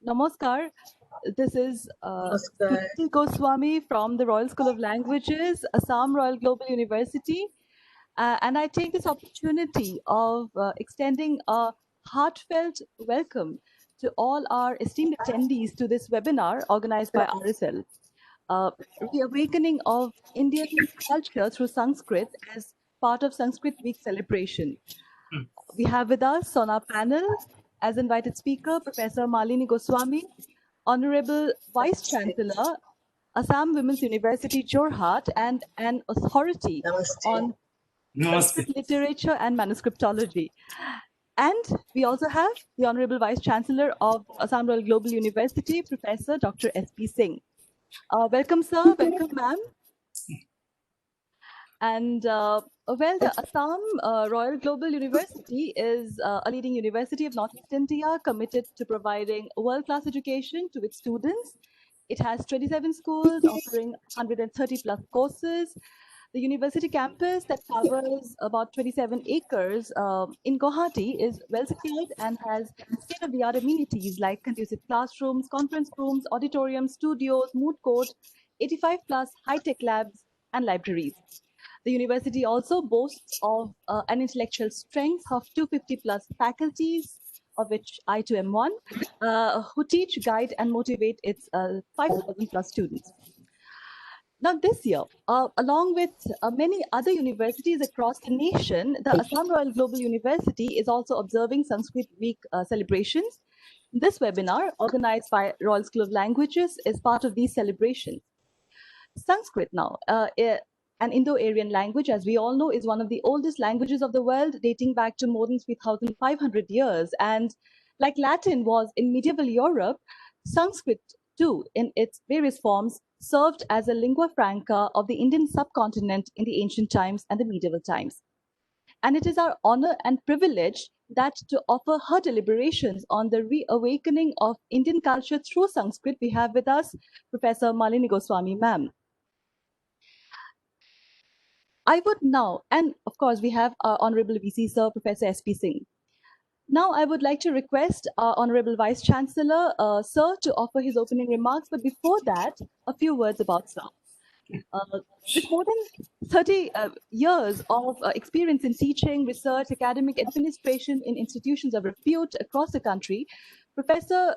Namaskar. This is Namaskar. Goswami from the Royal School of Languages, Assam Royal Global University. And I take this opportunity of extending a heartfelt welcome to all our esteemed attendees to this webinar organized by RSL. Reawakening of Indian culture through Sanskrit as part of Sanskrit Week celebration. We have with us on our panel as invited speaker, Professor Malinee Goswami, Honorable Vice-Chancellor, Assam Women's University, Jorhat, and an authority Namaste. on Sanskrit literature and manuscriptology. And we also have the Honorable Vice-Chancellor of Assam Royal Global University, Professor Dr. S.P. Singh. Welcome, sir. Welcome, ma'am. And the Assam Royal Global University is a leading university of Northeast India committed to providing world-class education to its students. It has 27 schools offering 130 plus courses. The university campus that covers about 27 acres in Guwahati is well secured and has state-of-the-art amenities like conducive classrooms, conference rooms, auditoriums, studios, moot court, 85 plus high-tech labs, and libraries. The university also boasts of an intellectual strength of 250 plus faculties, of which I too am one, who teach, guide, and motivate its 5,000 plus students. Now, this year, along with many other universities across the nation, the Assam Royal Global University is also observing Sanskrit Week celebrations. This webinar, organized by Royal School of Languages, is part of these celebrations. Sanskrit now, an Indo-Aryan language, as we all know, is one of the oldest languages of the world, dating back to more than 3,500 years. And like Latin was in medieval Europe, Sanskrit, too, in its various forms, served as a lingua franca of the Indian subcontinent in the ancient times and the medieval times. And it is our honor and privilege that to offer her deliberations on the reawakening of Indian culture through Sanskrit, we have with us Professor Malinee Goswami, ma'am. I would now, and of course, we have our Honorable VC Sir, Professor S.P. Singh. Now, I would like to request our Honorable Vice-Chancellor, Sir, to offer his opening remarks. But before that, a few words about Sir. With more than 30 years of experience in teaching, research, academic administration in institutions of repute across the country, Professor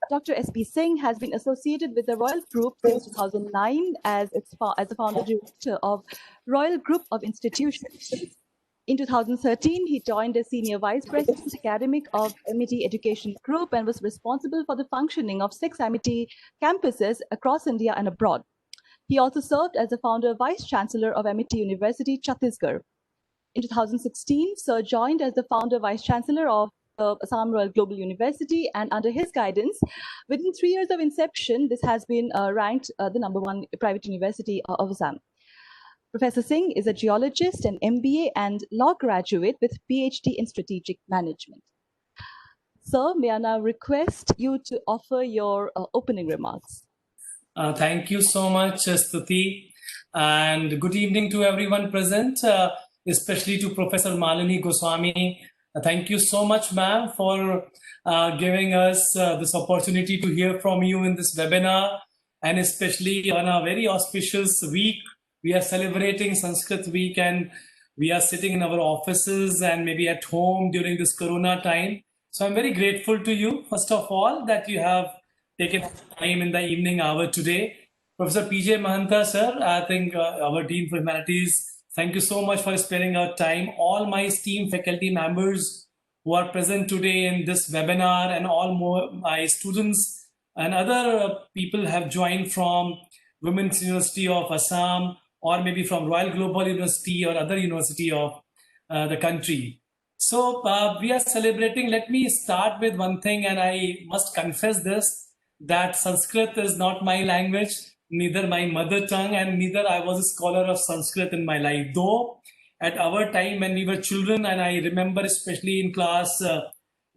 Dr. S.P. Singh has been associated with the Royal Group since 2009 as the founder director of Royal Group of Institutions. In 2013, he joined as Senior Vice President Academic of Amity Education Group and was responsible for the functioning of 6 Amity campuses across India and abroad. He also served as the founder Vice-Chancellor of Amity University, Chhattisgarh. In 2016, Sir joined as the founder Vice-Chancellor of Assam Royal Global University, and under his guidance, within 3 years of inception, this has been ranked the #1 private university of Assam. Professor Singh is a geologist, an MBA and law graduate with PhD in strategic management. Sir, may I now request you to offer your opening remarks? Thank you so much, Stuti, and good evening to everyone present, especially to Professor Malinee Goswami. Thank you so much, ma'am, for giving us this opportunity to hear from you in this webinar, and especially on a very auspicious week. We are celebrating Sanskrit Week, and we are sitting in our offices and maybe at home during this Corona time. So I'm very grateful to you, first of all, that you have taken time in the evening hour today. Professor P.J. Mahanta, sir, I think our Dean for Humanities, thank you so much for sparing our time. All my esteemed faculty members who are present today in this webinar, and all my students and other people have joined from Women's University of Assam, or maybe from Royal Global University or other university of the country. So we are celebrating. Let me start with one thing, and I must confess this, that Sanskrit is not my language, neither my mother tongue, and neither I was a scholar of Sanskrit in my life. Though at our time when we were children, and I remember especially in class,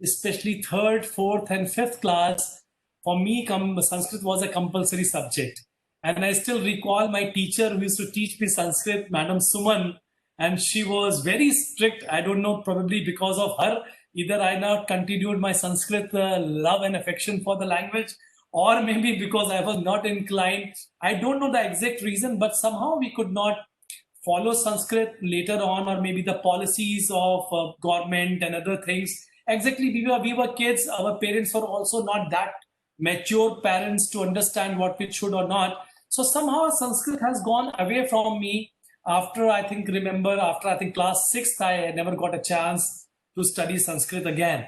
especially 3rd, 4th and 5th class, for me Sanskrit was a compulsory subject. And I still recall my teacher who used to teach me Sanskrit, Madam Suman, and she was very strict. I don't know, probably because of her either I not continued my Sanskrit love and affection for the language, or maybe because I was not inclined. I don't know the exact reason, but somehow we could not follow Sanskrit later on, or maybe the policies of government and other things. Exactly, we were kids. Our parents were also not that mature parents to understand what we should or not. So somehow Sanskrit has gone away from me after after I think class sixth. I never got a chance to study Sanskrit again.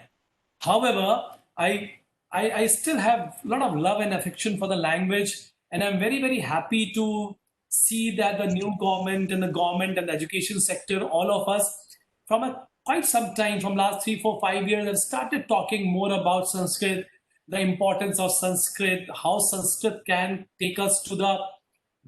However, I still have a lot of love and affection for the language, and I'm very, very happy to see that the new government and the education sector, all of us, quite some time, from last 3, 4, 5 years, have started talking more about Sanskrit, the importance of Sanskrit, how Sanskrit can take us to the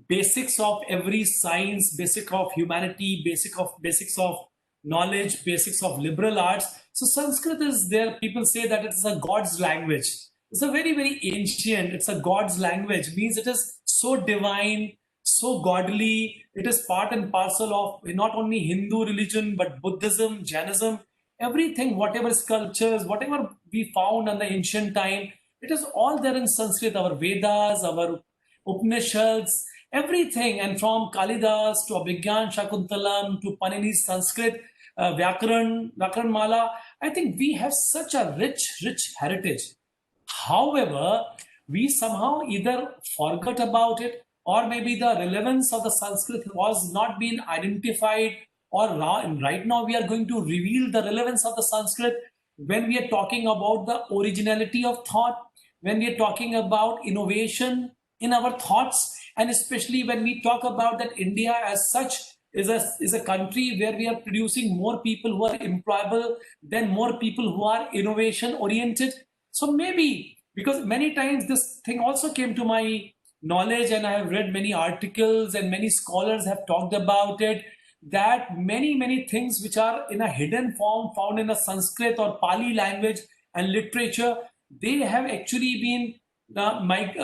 basics of every science, basic of humanity, basics of knowledge, basics of liberal arts. So Sanskrit is there. People say that it's a God's language. It's a very, very ancient. It's a God's language. Means it is so divine, so godly. It is part and parcel of not only Hindu religion but Buddhism, Jainism, everything. Whatever sculptures, whatever we found in the ancient time, it is all there in Sanskrit. Our Vedas, our Upanishads, everything, and from Kalidas to Abhigyan Shakuntalam to Panini's Sanskrit, Vyakaran Mala, I think we have such a rich heritage. However, we somehow either forgot about it, or maybe the relevance of the Sanskrit was not being identified, or right now we are going to reveal the relevance of the Sanskrit when we are talking about the originality of thought, when we are talking about innovation in our thoughts, and especially when we talk about that India as such is a country where we are producing more people who are employable than more people who are innovation oriented. So maybe, because many times this thing also came to my knowledge, and I have read many articles and many scholars have talked about it, that many things which are in a hidden form found in a Sanskrit or Pali language and literature, they have actually been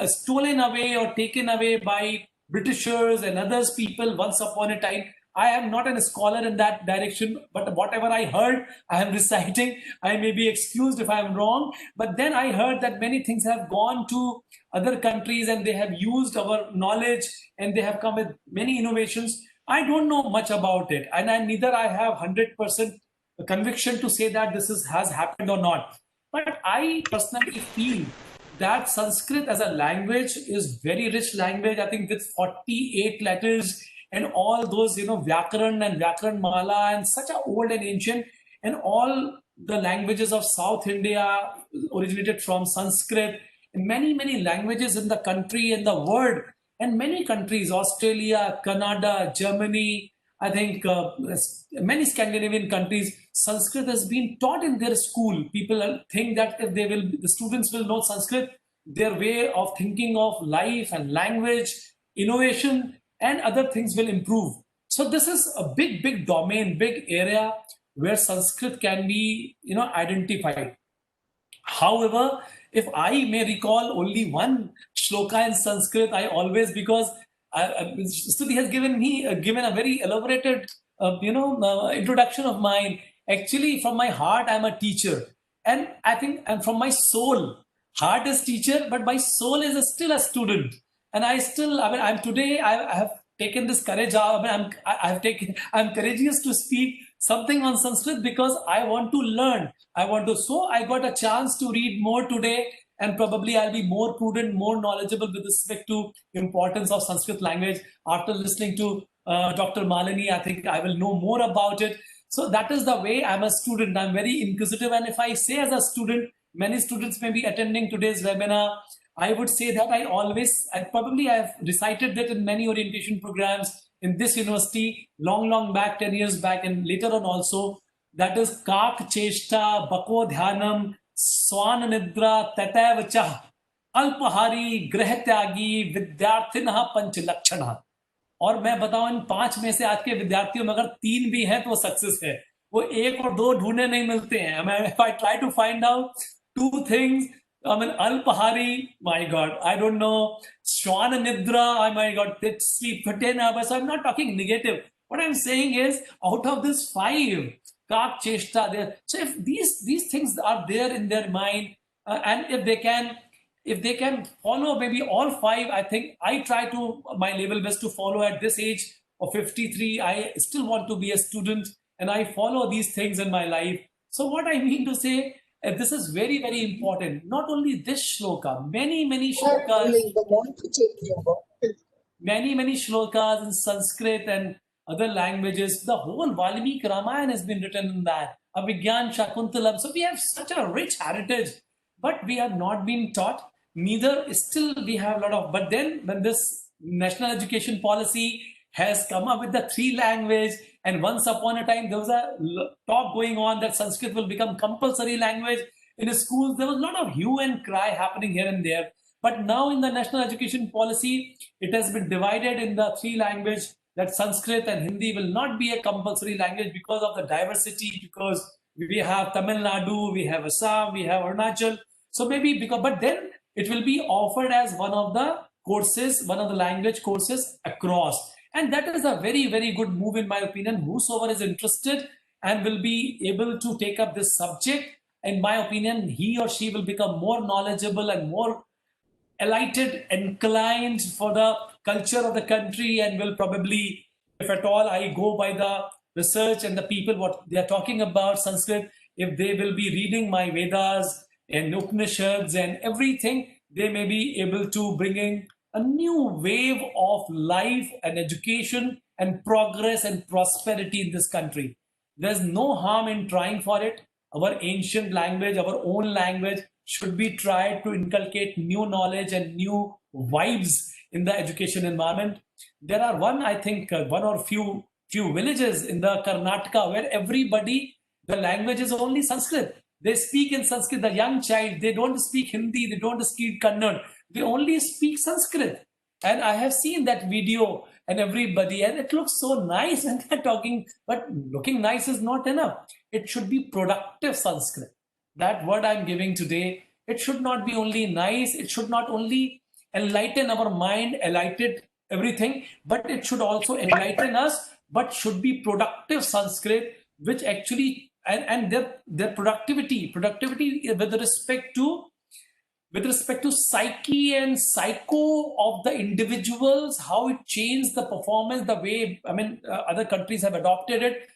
stolen away or taken away by Britishers and others people once upon a time. I am not a scholar in that direction, but whatever I heard, I am reciting. I may be excused if I am wrong, but then I heard that many things have gone to other countries and they have used our knowledge and they have come with many innovations. I don't know much about it, and neither I have 100% conviction to say that has happened or not. But I personally feel that Sanskrit as a language is very rich language. I think with 48 letters and all those, Vyakaran and Vyakaran Mala, and such a old and ancient, and all the languages of South India originated from Sanskrit, and many languages in the country and the world, and many countries, Australia, Canada, Germany, I think many Scandinavian countries, Sanskrit has been taught in their school. People think that if the students will know Sanskrit, their way of thinking of life and language, innovation, and other things will improve. So this is a big domain, big area where Sanskrit can be, identified. However, if I may recall only one shloka in Sanskrit, I always, because Stuti has given a very elaborated introduction of mine. Actually, from my heart, I'm a teacher, and I think, and from my soul, heart is teacher, but my soul is still a student. And I'm today. I have taken this courage. I'm courageous to speak something on Sanskrit because I want to learn. So I got a chance to read more today, and probably I'll be more prudent, more knowledgeable with respect to importance of Sanskrit language. After listening to Dr. Malinee, I think I will know more about it. So that is the way. I'm a student. I'm very inquisitive. And if I say as a student, many students may be attending today's webinar, I would say that I have recited that in many orientation programs in this university long back, 10 years back, and later on also. That is Kak Cheshta, Bako Dhyanam, Swan Nidra, Tatav Chah, Alpahari, Grah Tyagi, Vidyarthinah Panch Lakshana. और मैं बताऊं, इन 5 में से आज के विद्यार्थियों में अगर 3 भी हैं तो वो सक्सेस है. वो 1 और 2 ढूंढने नहीं मिलते हैं. If I try to find out 2 things, Alpahari, my God, I don't know. Shwana Nidra, my God, they sleep for 10 hours. So I'm not talking negative. What I'm saying is, out of this 5, Kak Cheshta there. So if these things are there in their mind, and if they can follow maybe all five, I think I try to my level best to follow at this age of 53. I still want to be a student and I follow these things in my life. So what I mean to say, this is very, very important. Not only this shloka, many shlokas, many shlokas in Sanskrit and other languages. The whole Valmiki Ramayana has been written in that. Abhigyan Shakuntalam. So we have such a rich heritage, but we have not been taught. Neither still we have a lot of. But then when this national education policy has come up with the three language, and once upon a time there was a talk going on that Sanskrit will become compulsory language in schools. There was a lot of hue and cry happening here and there. But now in the national education policy, it has been divided in the three language that Sanskrit and Hindi will not be a compulsory language because of the diversity, because we have Tamil Nadu, we have Assam, we have Arunachal. So maybe because, but then it will be offered as one of the courses, one of the language courses across. And that is a very, very good move in my opinion. Whosoever is interested and will be able to take up this subject, in my opinion, he or she will become more knowledgeable and more enlightened, inclined for the culture of the country, and will probably, if at all I go by the research and the people, what they are talking about Sanskrit, if they will be reading my Vedas and Upanishads and everything, they may be able to bring in a new wave of life and education and progress and prosperity in this country. There's no harm in trying for it. Our ancient language, our own language should be tried to inculcate new knowledge and new vibes in the education environment. There are I think, one or few villages in the Karnataka where everybody, the language is only Sanskrit. They speak in Sanskrit. The young child, they don't speak Hindi, they don't speak Kannada. They only speak Sanskrit. And I have seen that video and everybody, and it looks so nice when they're talking, but looking nice is not enough. It should be productive Sanskrit. That word I'm giving today, it should not be only nice, it should not only enlighten our mind, enlighten everything, but it should also enlighten us, but should be productive Sanskrit, which actually, and their productivity with respect to psyche and psycho of the individuals, how it changed the performance, the way, other countries have adopted it.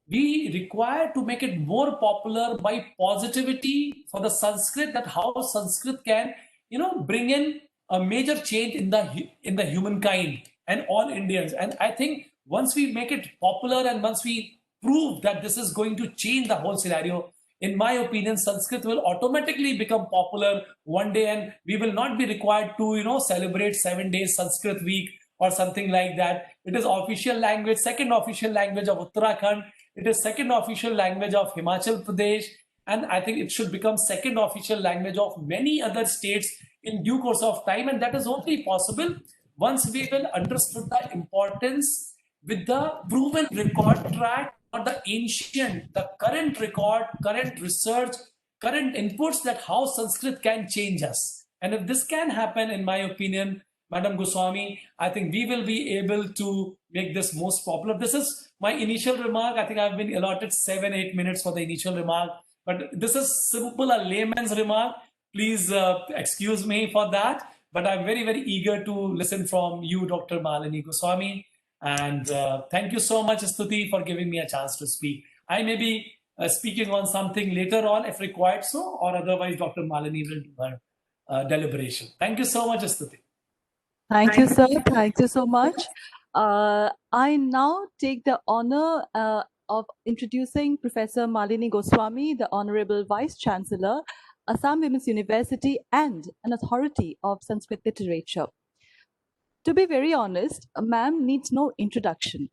We require to make it more popular by positivity for the Sanskrit, that how Sanskrit can, bring in a major change in the humankind and all Indians. And I think once we make it popular and once we prove that this is going to change the whole scenario, in my opinion, Sanskrit will automatically become popular one day, and we will not be required to, celebrate 7 days Sanskrit week or something like that. It is official language, second official language of Uttarakhand. It is second official language of Himachal Pradesh. And I think it should become second official language of many other states in due course of time. And that is only possible once we will understood the importance with the proven record track, or the ancient, the current record, current research, current inputs, that how Sanskrit can change us. And if this can happen, in my opinion, Madam Goswami, I think we will be able to make this most popular. This is my initial remark. I think I've been allotted 7-8 minutes for the initial remark, but this is simple, a layman's remark. Please excuse me for that. But I'm very, very eager to listen from you, Dr. Malinee Goswami. And thank you so much, Stuti, for giving me a chance to speak. I may be speaking on something later on if required so, or otherwise Dr. Malinee will do her deliberation. Thank you so much, Stuti. Thank you, sir. Thank you so much. I now take the honor of introducing Professor Malinee Goswami, the Honorable Vice-Chancellor, Assam Women's University, and an authority of Sanskrit literature. To be very honest, ma'am needs no introduction.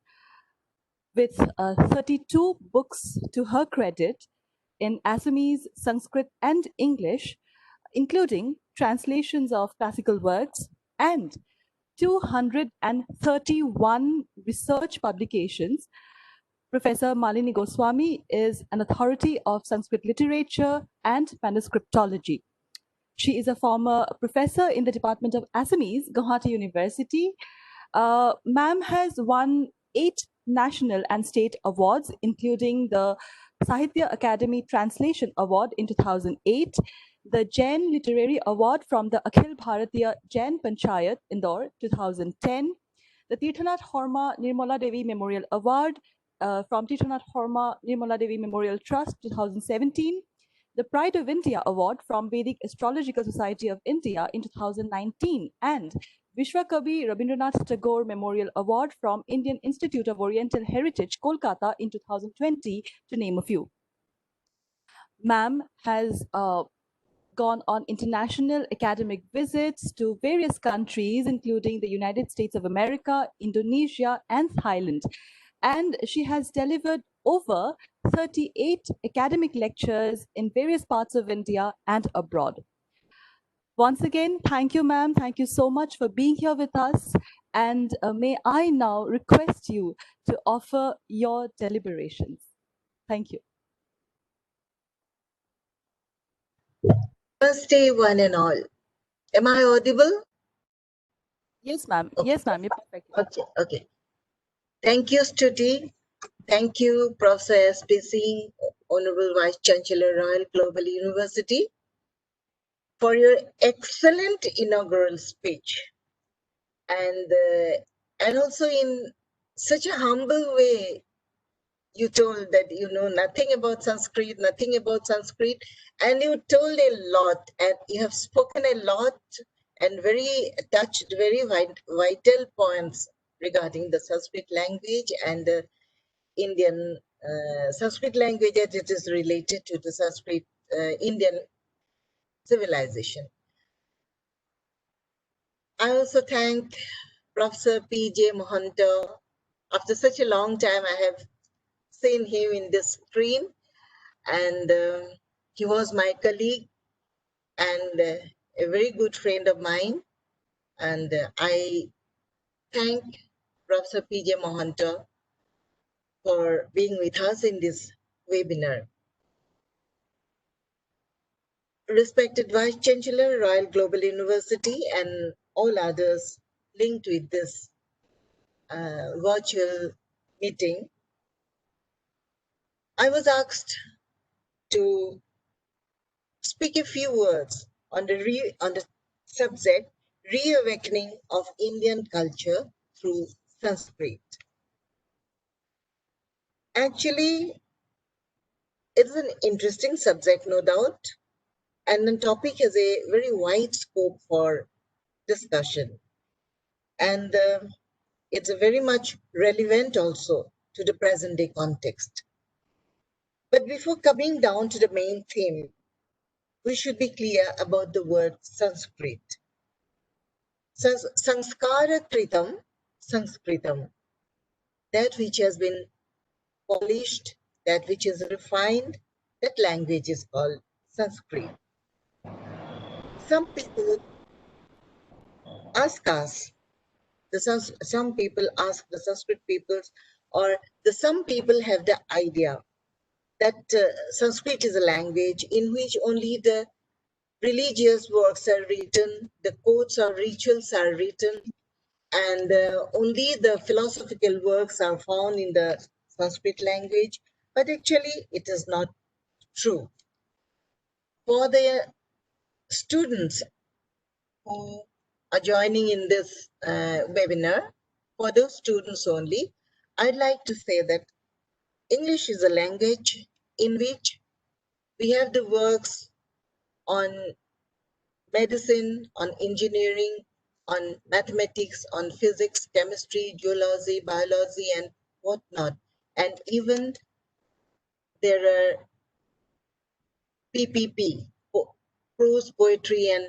With 32 books to her credit in Assamese, Sanskrit, and English, including translations of classical works and 231 research publications, Professor Malinee Goswami is an authority of Sanskrit literature and manuscriptology. She is a former professor in the Department of Assamese, Guwahati University. Ma'am has won 8 national and state awards, including the Sahitya Academy Translation Award in 2008, the Jain Literary Award from the Akhil Bharatiya Jain Panchayat, Indore, 2010, the Tirthanath Horma Nirmala Devi Memorial Award from Tirthanath Horma Nirmala Devi Memorial Trust, 2017, the Pride of India Award from Vedic Astrological Society of India in 2019, and Vishwakavi Rabindranath Tagore Memorial Award from Indian Institute of Oriental Heritage, Kolkata in 2020, to name a few. Ma'am has gone on international academic visits to various countries, including the United States of America, Indonesia, and Thailand. And she has delivered over 38 academic lectures in various parts of India and abroad. Once again, thank you, ma'am. Thank you so much for being here with us. And may I now request you to offer your deliberations. Thank you. Namaste, one and all. Am I audible? Yes, ma'am. Okay. Yes, ma'am. You're perfect. Okay. Thank you, Stuti. Thank you, Professor S.P. Singh, Honorable Vice-Chancellor, Royal Global University, for your excellent inaugural speech. And also in such a humble way, you told that you know nothing about Sanskrit, and you told a lot, and you have spoken a lot and touched very vital points regarding the Sanskrit language and the Indian Sanskrit language as it is related to the Sanskrit Indian civilization. I also thank Professor P.J. Mohanta. After such a long time, I have seen him in this screen, and he was my colleague and a very good friend of mine. And I thank Professor P.J. Mohanta for being with us in this webinar. Respected Vice-Chancellor, Royal Global University, and all others linked with this virtual meeting, I was asked to speak a few words on the subject Reawakening of Indian Culture through Sanskrit. Actually, it's an interesting subject, no doubt, and the topic has a very wide scope for discussion. And it's very much relevant also to the present day context. But before coming down to the main theme, we should be clear about the word Sanskrit. Sanskara kritam, Sanskritam, that which has been polished, that which is refined, that language is called Sanskrit. Some people ask us, some people ask the Sanskrit peoples, or some people have the idea that Sanskrit is a language in which only the religious works are written, the codes or rituals are written, and only the philosophical works are found in the Sanskrit language. But actually, it is not true. For the students who are joining in this webinar, for those students only, I'd like to say that English is a language in which we have the works on medicine, on engineering, on mathematics, on physics, chemistry, geology, biology, and whatnot. And even there are PPP, prose, poetry, and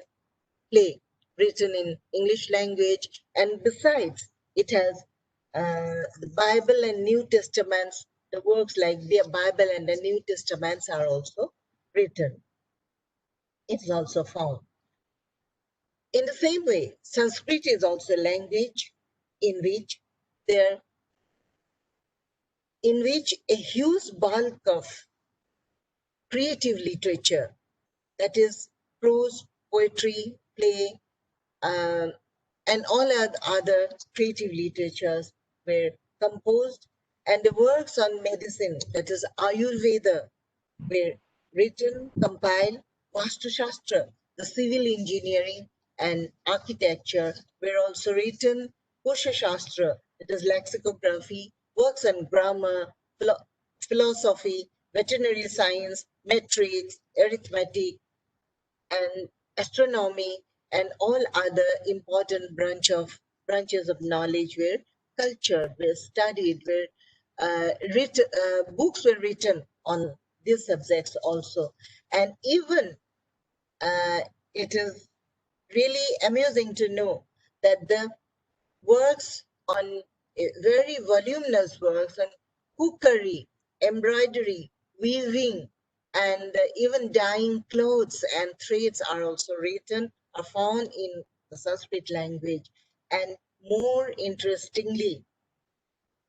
play written in English language. And besides, it has the Bible and New Testaments, the works like the Bible and the New Testaments are also written. It's also found. In the same way, Sanskrit is also a language in which a huge bulk of creative literature, that is prose, poetry, play, and all other creative literatures were composed and the works on medicine, that is Ayurveda, were written, compiled. Vastu Shastra, the civil engineering and architecture, were also written. Kosha Shastra, that is lexicography, works on grammar, philosophy, veterinary science, metrics, arithmetic, and astronomy, and all other important branches of knowledge were cultured, were studied, were books were written on these subjects also. And even it is really amusing to know that the works on very voluminous works on cookery, embroidery, weaving, and even dyeing clothes and threads are also written, are found in the Sanskrit language. And more interestingly,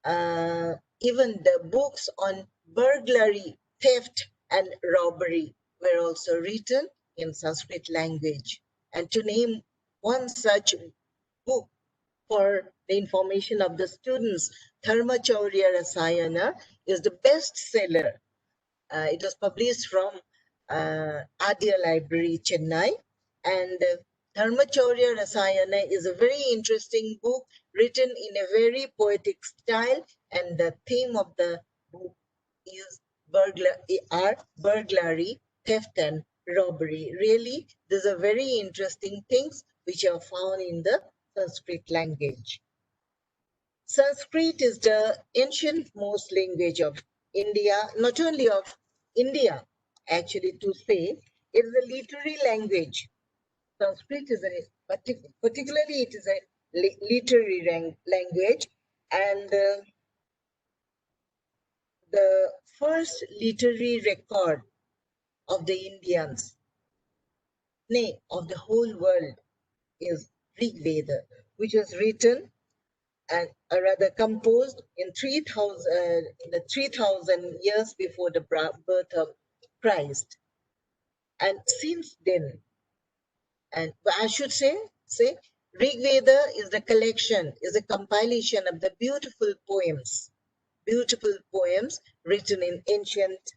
even the books on burglary, theft, and robbery were also written in Sanskrit language. And to name one such book for the information of the students, Dharmachaurya Rasayana is the best seller. It was published from Adya Library, Chennai. And Dharmachaurya Rasayana is a very interesting book written in a very poetic style. And the theme of the book is burglary, theft, and robbery. Really, these are very interesting things which are found in the Sanskrit language. Sanskrit is the ancient most language of India, not only of India, actually to say, it is a literary language. Sanskrit is particularly it is a literary language, and the first literary record of the Indians, nay, of the whole world, is Rigveda, which was written and rather composed in 3,000 years before the birth of Christ. And since then, and I should say Rigveda is the collection, is a compilation of the beautiful poems written in ancient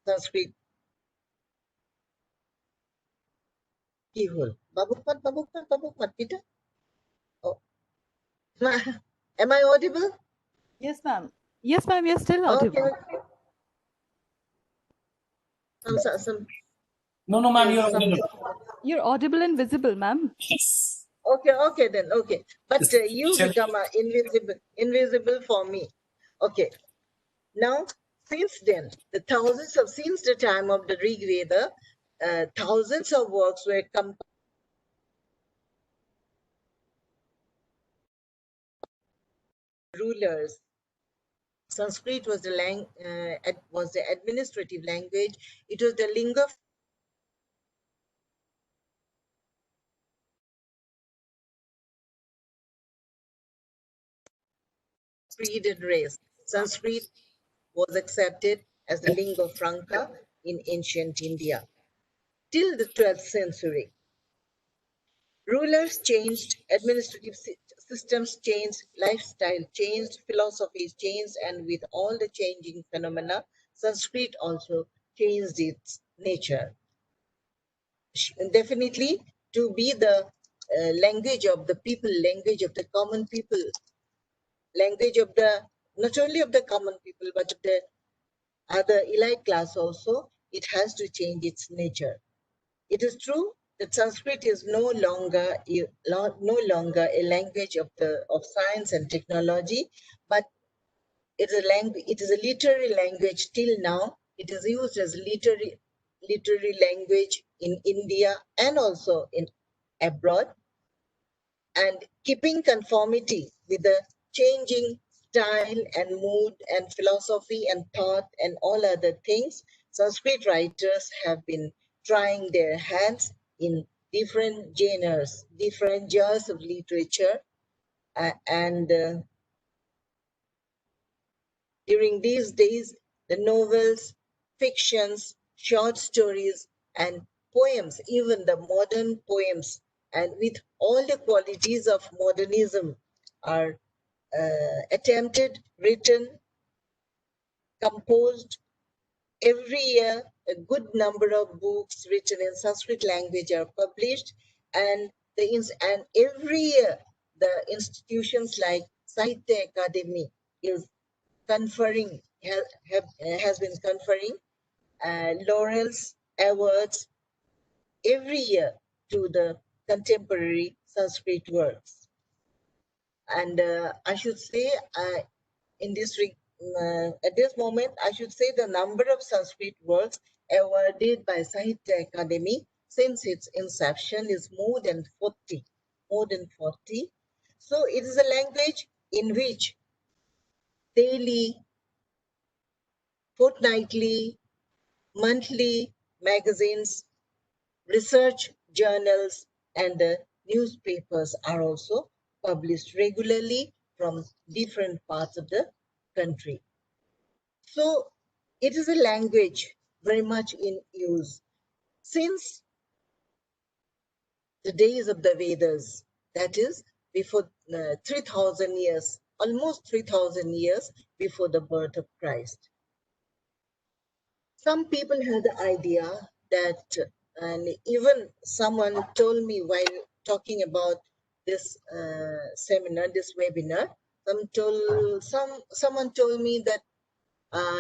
Sanskrit. Babukmat, Peter? Oh. Am I audible? Yes, ma'am. Yes, ma'am, you're still audible. Okay. No, ma'am, you're audible. You're audible and visible, ma'am. Yes. Okay then. But you become invisible for me. Okay. Now, since then, since the time of the Rigveda, thousands of works were compiled. Rulers. Sanskrit was the administrative language. It was the lingua creed and race. Sanskrit was accepted as the lingua franca in ancient India. Till the 12th century, rulers changed, administrative systems changed, lifestyle changed, philosophies changed, and with all the changing phenomena, Sanskrit also changed its nature. Definitely to be the language of the people, language of the common people, language of the, not only of the common people, but of the other elite class also, it has to change its nature. It is true that Sanskrit is no longer a language of science and technology, but it is a literary language till now. It is used as literary language in India and also in abroad, and keeping conformity with the changing style and mood and philosophy and thought and all other things. Sanskrit writers have been trying their hands in different genres of literature, and during these days, the novels, fictions, short stories, and poems, even the modern poems, and with all the qualities of modernism, are attempted, written, composed. Every year, a good number of books written in Sanskrit language are published, and every year the institutions like Sahitya Academy is conferring has been conferring laurels, awards every year to the contemporary Sanskrit works. And I should say, in this at this moment, I should say the number of Sanskrit works awarded by Sahitya Academy since its inception is more than 40. More than 40. So it is a language in which daily, fortnightly, monthly magazines, research journals, and newspapers are also published regularly from different parts of the country. So it is a language very much in use since the days of the Vedas, that is before 3,000 years, almost 3,000 years before the birth of Christ. Some people had the idea that, and even someone told me while talking about this seminar, this webinar, someone told me that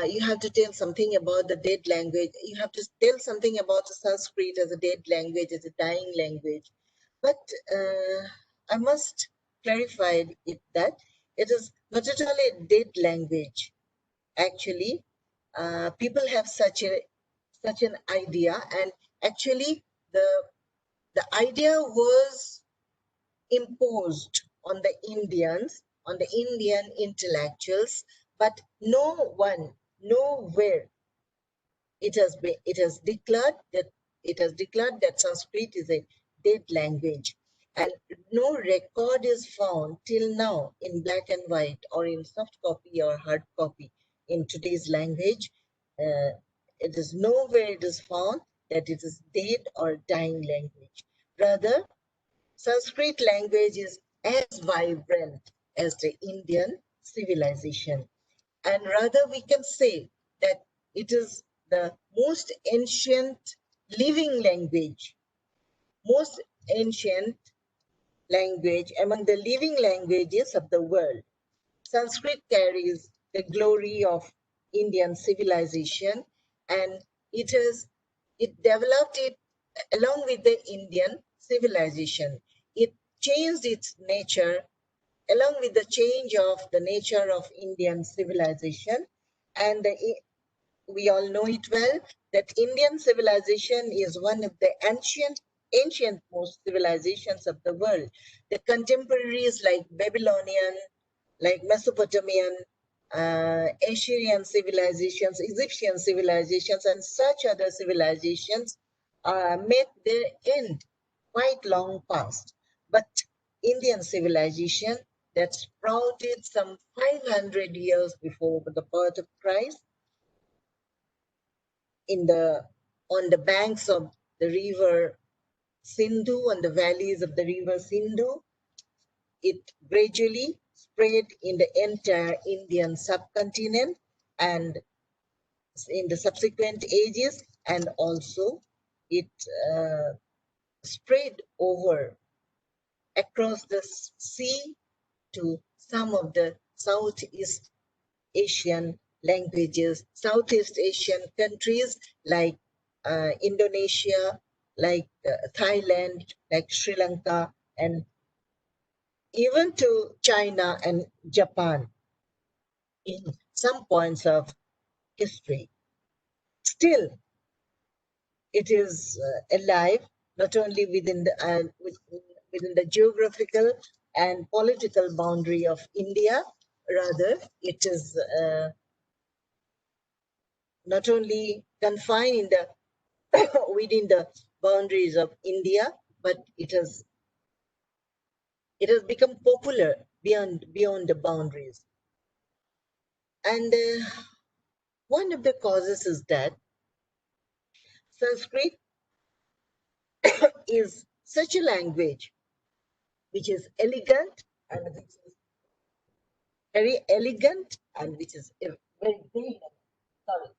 you have to tell something about the dead language. You have to tell something about Sanskrit as a dead language, as a dying language. But I must clarify it that it is not at all a dead language. Actually, people have such an idea, and actually the idea was imposed on the Indians, on the Indian intellectuals, but nowhere it has declared that Sanskrit is a dead language, and no record is found till now in black and white or in soft copy or hard copy in today's language. It is nowhere it is found that it is dead or dying language. Rather, Sanskrit language is as vibrant as the Indian civilization. And rather, we can say that it is the most ancient living language, most ancient language among the living languages of the world. Sanskrit carries the glory of Indian civilization, and it developed it along with the Indian civilization. It changed its nature along with the change of the nature of Indian civilization. And we all know it well that Indian civilization is one of the ancient most civilizations of the world. The contemporaries like Babylonian, like Mesopotamian, Assyrian civilizations, Egyptian civilizations, and such other civilizations met their end quite long past. But Indian civilization that sprouted some 500 years before the birth of Christ on the banks of the river Sindhu, on the valleys of the river Sindhu, it gradually spread in the entire Indian subcontinent and in the subsequent ages, and also it spread over across the sea to some of the Southeast Asian languages, Southeast Asian countries like Indonesia, like Thailand, like Sri Lanka, and even to China and Japan in some points of history. Still, it is alive not only within the geographical and political boundary of India, rather it is not only confined in the within the boundaries of India, but it has become popular beyond the boundaries. And one of the causes is that Sanskrit is such a language which is elegant and which is very elegant and which is very brilliant. sorry,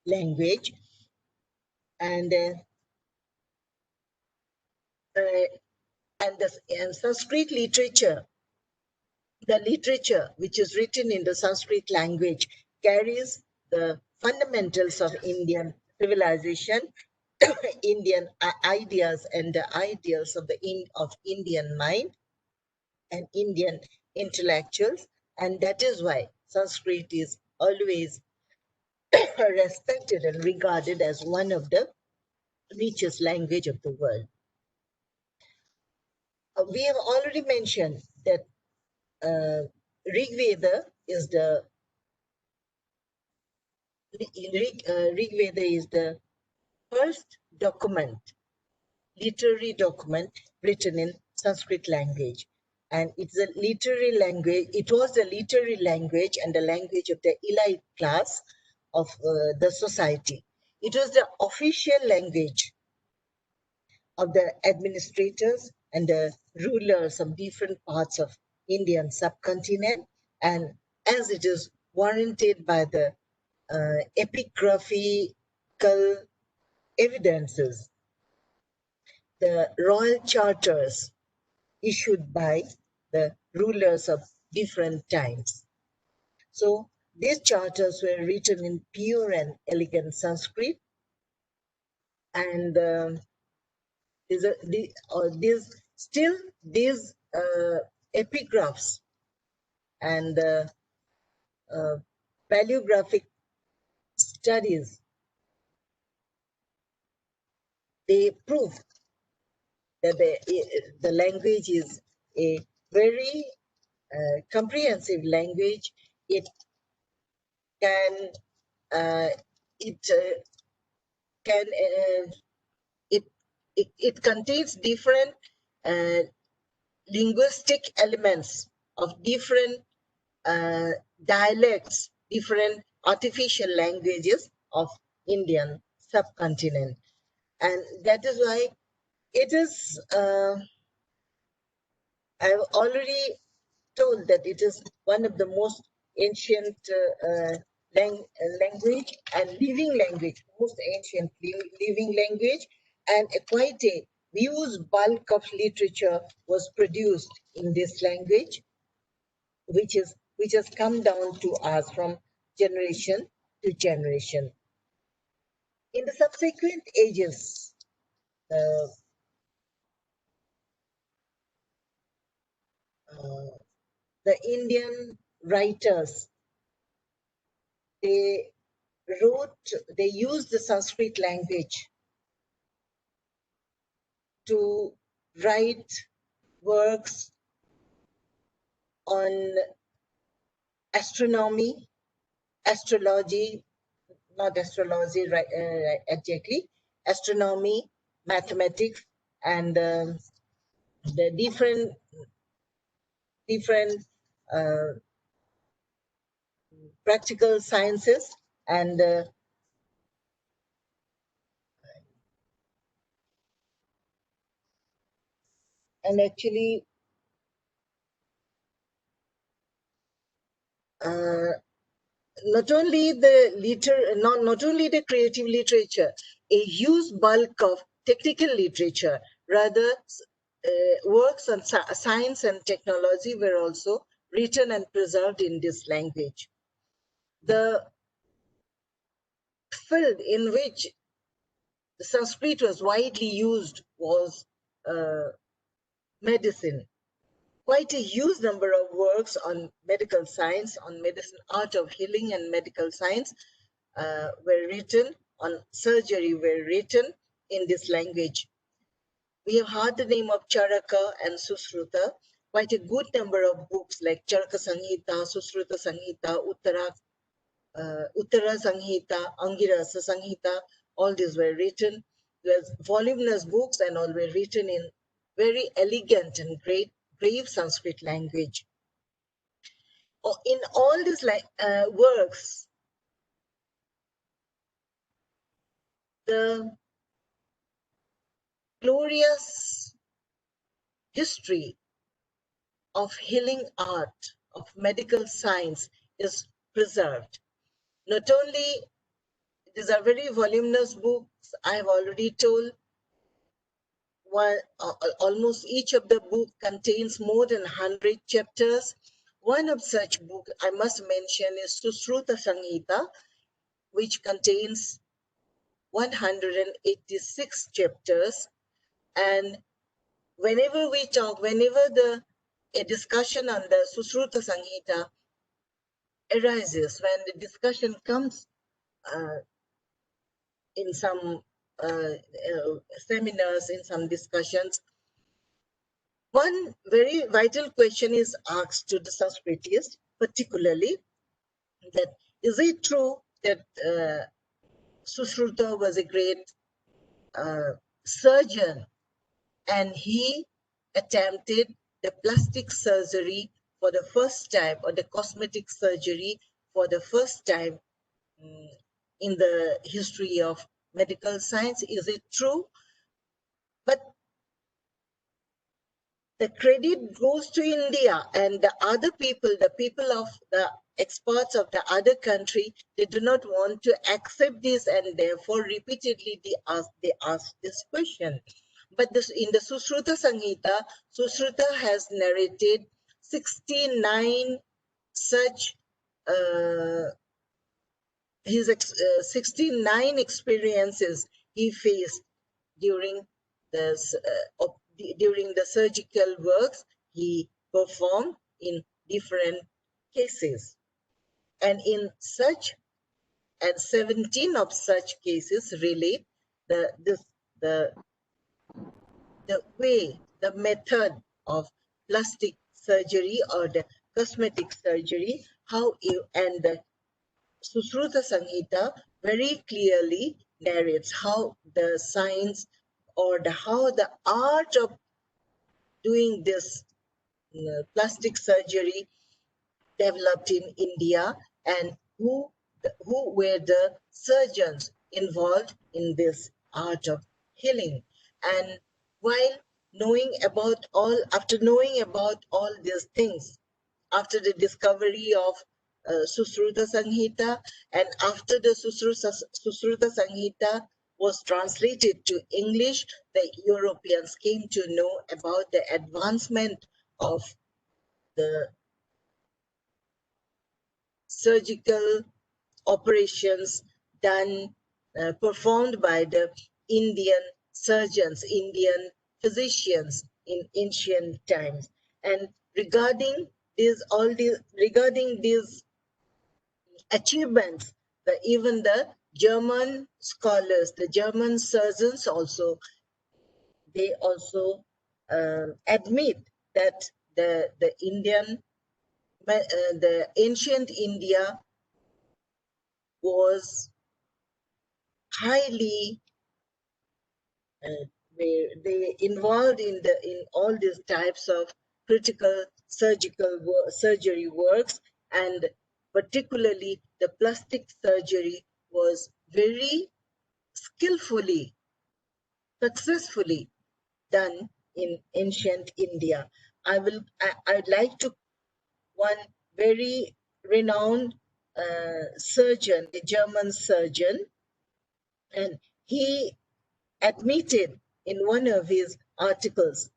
language, and and Sanskrit literature. The literature which is written in the Sanskrit language carries the fundamentals of Indian civilization, Indian ideas, and the ideals of of Indian mind and Indian intellectuals, and that is why Sanskrit is always respected and regarded as one of the richest language of the world. We have already mentioned that Rigveda is the Rigveda is the first document, literary document written in Sanskrit language. And it's a literary language. It was the literary language and the language of the elite class of the society. It was the official language of the administrators and the rulers of different parts of Indian subcontinent. And as it is warranted by the epigraphical evidences, the royal charters issued by the rulers of different times. So these charters were written in pure and elegant Sanskrit, and these epigraphs and paleographic studies, they prove that the language is a very comprehensive language. It can uh, it can it contains different linguistic elements of different dialects, different artificial languages of Indian subcontinent, and that is why it is. I've already told that it is one of the most ancient language and living language, most ancient living language, and quite a huge bulk of literature was produced in this language, which has come down to us from generation to generation. In the subsequent ages, uh, the Indian writers, they they used the Sanskrit language to write works on astronomy, astrology, not astrology right, exactly, astronomy, mathematics, and the different uh, practical sciences, and actually not only not only the creative literature, a huge bulk of technical literature, rather works on science and technology were also written and preserved in this language. The field in which Sanskrit was widely used was medicine. Quite a huge number of works on medical science, on medicine, art of healing and medical science were written, on surgery were written in this language. We have heard the name of Charaka and Susruta. Quite a good number of books like Charaka Sanghita, Susruta Sanghita, Uttara Sanghita, Angirasa Sanghita, all these were written. There's voluminous books and all were written in very elegant and grave Sanskrit language. In all these works, the glorious history of healing art, of medical science is preserved. Not only these are very voluminous books, I have already told, almost each of the book contains more than 100 chapters. One of such book I must mention is Susruta Samhita, which contains 186 chapters. And whenever a discussion on the Susruta Samhita arises, when the discussion comes in some seminars, in some discussions, one very vital question is asked to the Sanskritists, particularly that is it true that Susruta was a great surgeon and he attempted the plastic surgery for the first time, or the cosmetic surgery for the first time in the history of medical science? Is it true? But the credit goes to India and the other people, the people of the experts of the other country, they do not want to accept this, and therefore repeatedly they ask this question. But this, in the Susruta Samhita, Susruta has narrated 69 such 69 experiences he faced during the surgical works he performed in different cases. And 17 of such cases relate the way, the method of plastic surgery or the cosmetic surgery, and the Susruta Samhita very clearly narrates how the science or how the art of doing this plastic surgery developed in India, and who were the surgeons involved in this art of healing. And after knowing about all these things, after the discovery of Susruta Samhita, and after the Susruta Samhita was translated to English, the Europeans came to know about the advancement of the surgical operations performed by the Indian surgeons, Indian physicians in ancient times. And regarding these achievements, even the German scholars, the German surgeons also, they also admit that the ancient India was highly they involved in all these types of critical surgery works, and particularly the plastic surgery was very skillfully, successfully done in ancient India. I'd like to one very renowned surgeon, a German surgeon, and he admitted in one of his articles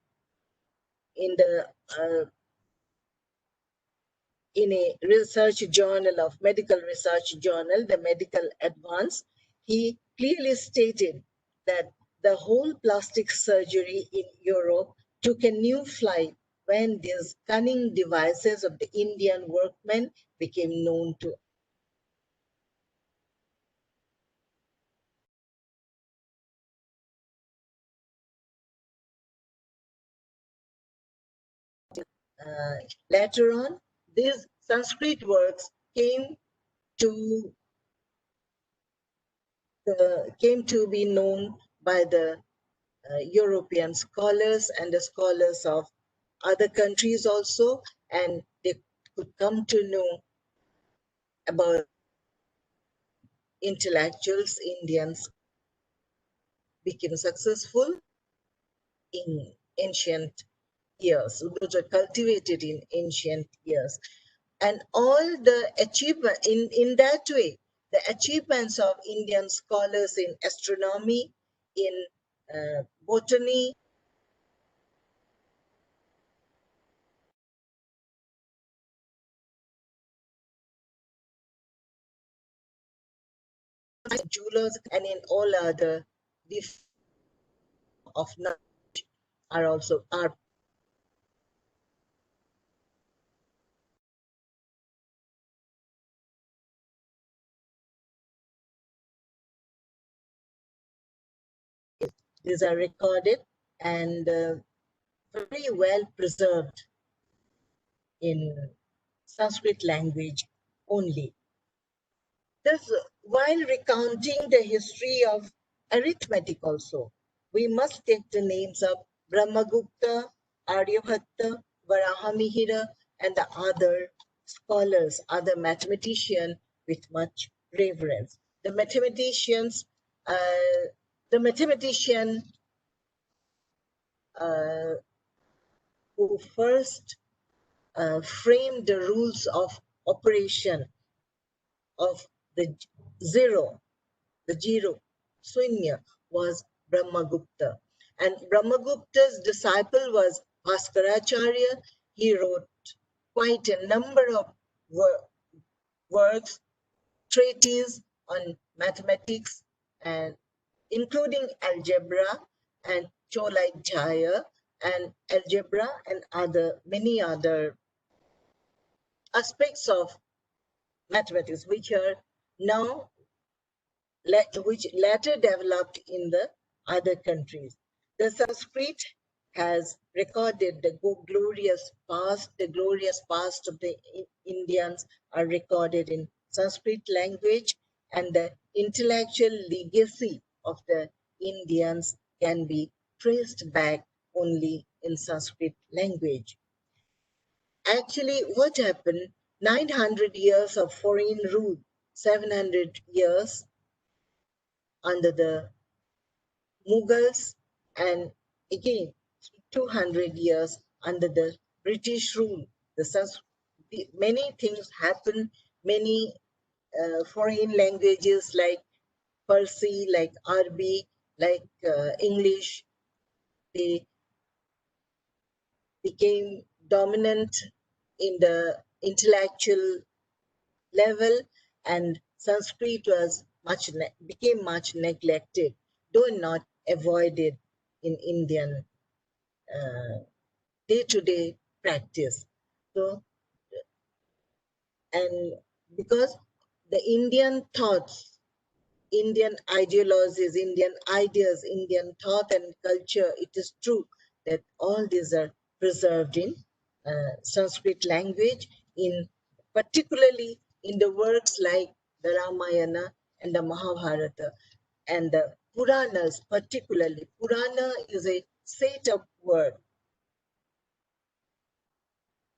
in a research journal of medical research journal, the Medical Advance, he clearly stated that the whole plastic surgery in Europe took a new flight when these cunning devices of the Indian workmen became known to later on. These Sanskrit works came to be known by the European scholars and the scholars of other countries also, and they could come to know about intellectuals. Indians became successful in ancient years. Those were cultivated in ancient years. And all the achievement in that way, the achievements of Indian scholars in astronomy, in botany, jewelers, and in all other of knowledge are also these are recorded and very well preserved in Sanskrit language only. Thus, while recounting the history of arithmetic also, we must take the names of Brahmagupta, Aryabhatta, Varahamihira, and the other scholars, other mathematicians with much reverence. The mathematician who first framed the rules of operation of the zero, Sunya, was Brahmagupta. And Brahmagupta's disciple was Bhaskaracharya. He wrote quite a number of works, treatises on mathematics, and including algebra and Cholai and algebra and many other aspects of mathematics, which are now which later developed in the other countries. The Sanskrit has recorded the glorious past of the Indians are recorded in Sanskrit language, and the intellectual legacy of the Indians can be traced back only in Sanskrit language. Actually, what happened? 900 years of foreign rule, 700 years under the Mughals, and again 200 years under the British rule. Many things happen, many foreign languages like Farsi, like Arabic, like English, they became dominant in the intellectual level, and Sanskrit became much neglected, though not avoided in Indian day-to-day practice. So, and because the Indian thoughts, Indian ideologies, Indian ideas, Indian thought and culture, it is true that all these are preserved in Sanskrit language, particularly in the works like the Ramayana and the Mahabharata and the Puranas. Particularly, Purana is a set of words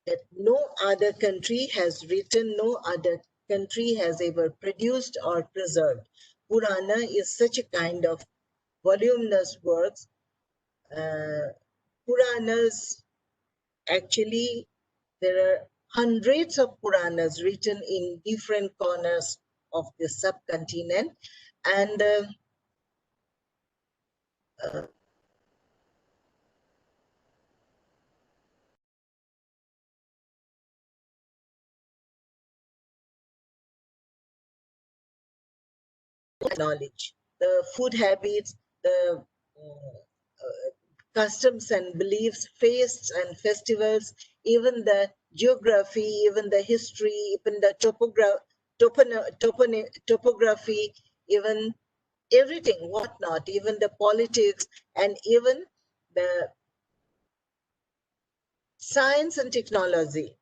that no other country has written, no other country has ever produced or preserved. Purana is such a kind of voluminous works. Puranas, actually, there are hundreds of Puranas written in different corners of the subcontinent, and knowledge, the food habits, the customs and beliefs, feasts and festivals, even the geography, even the history, even the topography, even everything, whatnot, even the politics, and even the science and technology.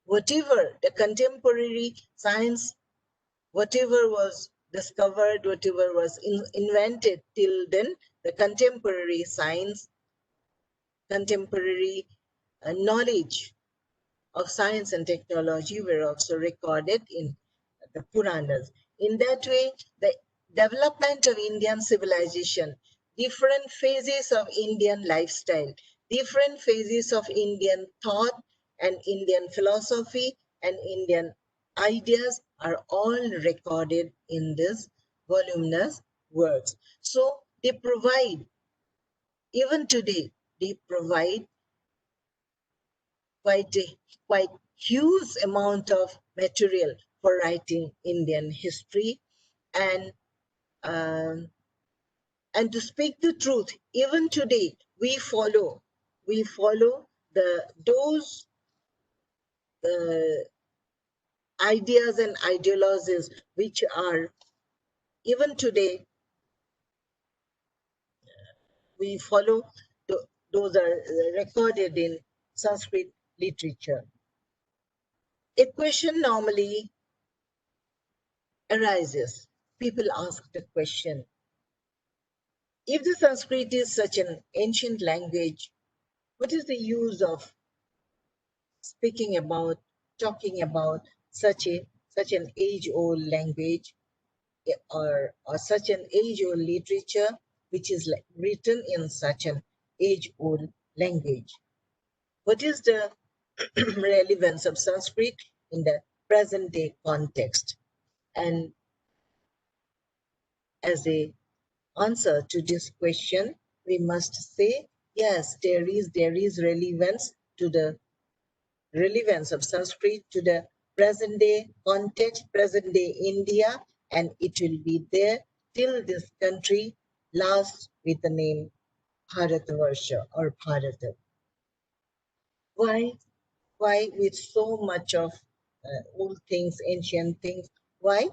Whatever the contemporary science, whatever was discovered, whatever was invented till then, the contemporary science, contemporary knowledge of science and technology were also recorded in the Puranas. In that way, the development of Indian civilization, different phases of Indian lifestyle, different phases of Indian thought and Indian philosophy and Indian ideas are all recorded in this voluminous works. So they provide, even today, they provide quite a quite huge amount of material for writing Indian history. And um, and to speak the truth, even today we follow those ideas and ideologies which are, even today we follow those are recorded in Sanskrit literature. A question normally arises. People ask the question, if the Sanskrit is such an ancient language, what is the use of speaking about, talking about such an age-old language, or such an age-old literature which is written in such an age-old language? What is the relevance of Sanskrit in the present day context? And as a answer to this question, we must say, yes, there is relevance to the relevance of Sanskrit to the present day context, present day India, and it will be there till this country lasts with the name Bharatavarsha or Bharata. Why? Why with so much of old things, ancient things? Why?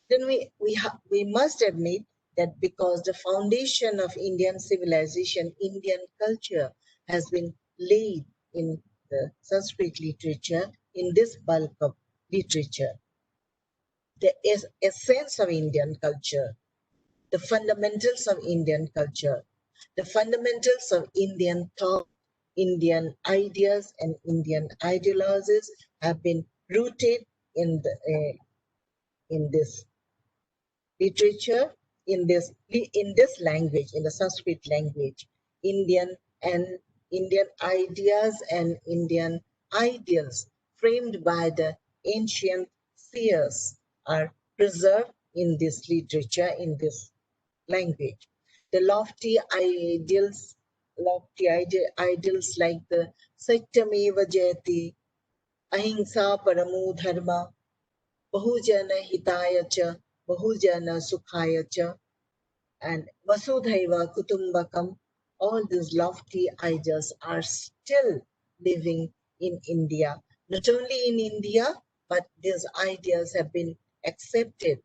Then we must admit that because the foundation of Indian civilization, Indian culture has been laid in the Sanskrit literature, in this bulk of literature. The essence of Indian culture, the fundamentals of Indian culture, the fundamentals of Indian thought, Indian ideas and Indian ideologies have been rooted in this literature, in this language, in the Sanskrit language. Indian ideas and Indian ideals framed by the ancient seers are preserved in this literature, in this language. The lofty ideals like the Satyameva Jayati, Ahimsa Paramo Dharma, Bahujana Hitaya Cha, Bahujana Sukhaya Cha, and Vasudhaiva Kutumbakam. All these lofty ideas are still living in India. Not only in India, but these ideas have been accepted,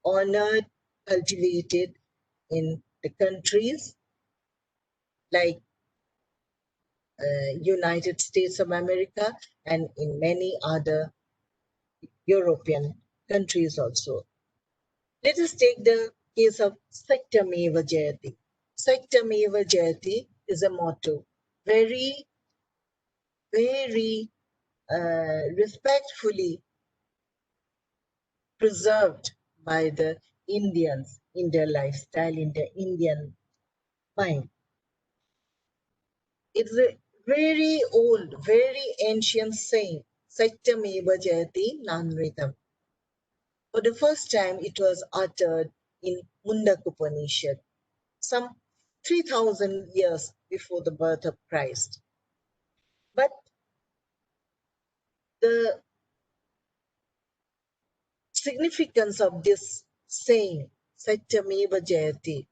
honored, cultivated in the countries like United States of America and in many other European countries also. Let us take the case of Satyameva Jayati. Satyameva Jayati is a motto, very, very respectfully preserved by the Indians in their lifestyle, in their Indian mind. It's a very old, very ancient saying, Satyameva Jayati Nanritam. For the first time, it was uttered in Mundak Upanishad, some 3,000 years before the birth of Christ. But the significance of this saying, Satyameva Jayati,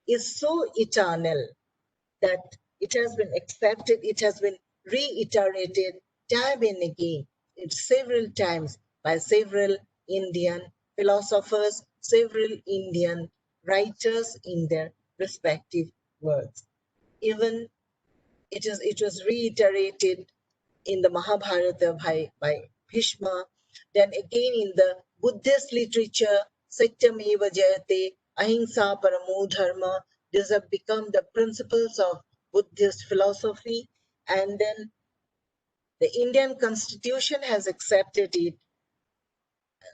is so eternal that it has been accepted, it has been reiterated time and again, several times by several Indian philosophers, several Indian writers in their respective works. Even it was reiterated in the Mahabharata by Bhishma, then again in the Buddhist literature, Satyameva Jayate, Ahimsa Paramo Dharma. These have become the principles of Buddhist philosophy. And then the Indian constitution has accepted it,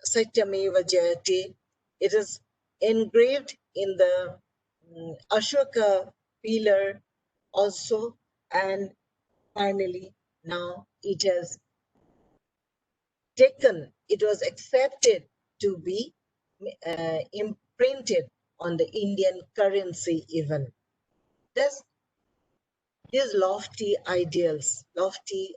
Satyameva Jayate. It is engraved in the Ashoka pillar also. And finally now it was accepted to be imprinted on the Indian currency even. Thus, these lofty ideals, lofty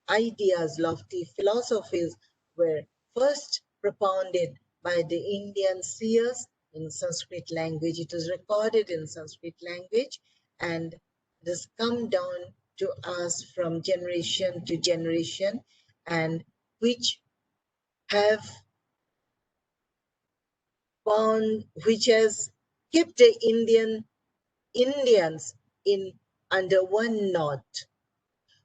ideas, lofty philosophies were first propounded by the Indian seers in Sanskrit language. It was recorded in Sanskrit language and it has come down to us from generation to generation, and which have which has kept the Indians in under one knot.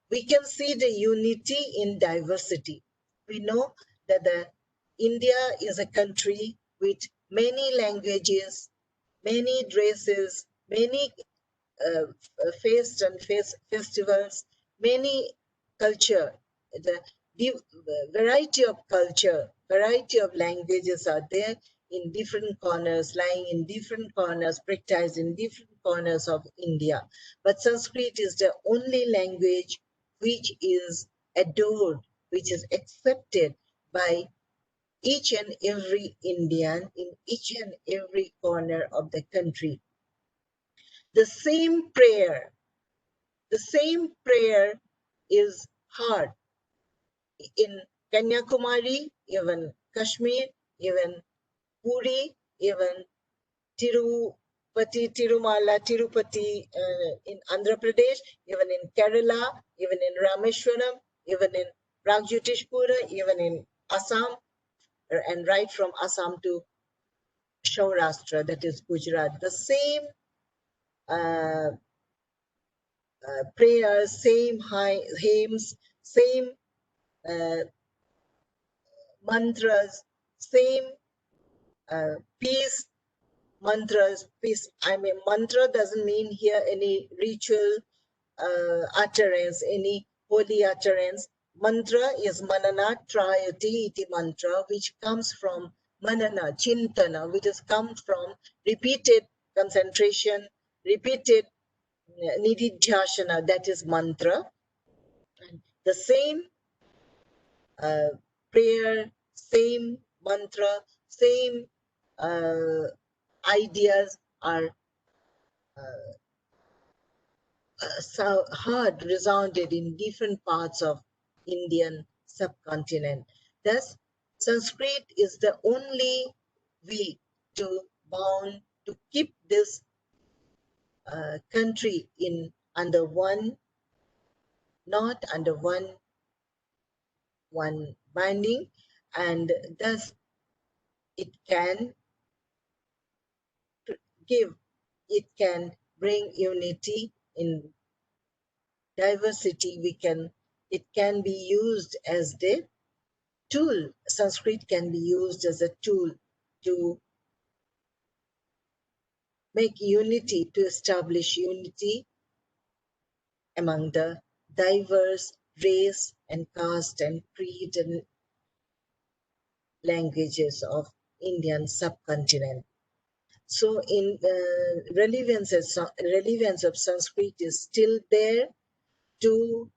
We can see the unity in diversity. We know that India is a country with many languages, many races, many feasts and festivals, many culture. The variety of culture, variety of languages are there in different corners, lying in different corners, practiced in different corners of India. But Sanskrit is the only language which is adored, which is accepted by each and every Indian in each and every corner of the country. The same prayer is heard in Kanyakumari, even Kashmir, even Puri, even Tirupati in Andhra Pradesh, even in Kerala, even in Rameshwaram, even in Pragjyotishpura, even in Assam, and right from Assam to Saurashtra, that is Gujarat. The same prayers, same hymns, same mantras, same peace mantras. Peace. I mean, mantra doesn't mean here any ritual utterance, any holy utterance. Mantra is manana trayati iti mantra, which comes from manana, chintana, which has come from repeated concentration, repeated nididhyasana, that is mantra. And the same prayer, same mantra, same ideas are so hard resounded in different parts of Indian subcontinent. Thus, Sanskrit is the only way to bound to keep this country in under one, not under one binding, and thus it can give, it can bring unity in diversity. It can be used as the tool. Sanskrit can be used as a tool to make unity, to establish unity among the diverse race and caste and creed and languages of Indian subcontinent. So in relevance of Sanskrit is still there to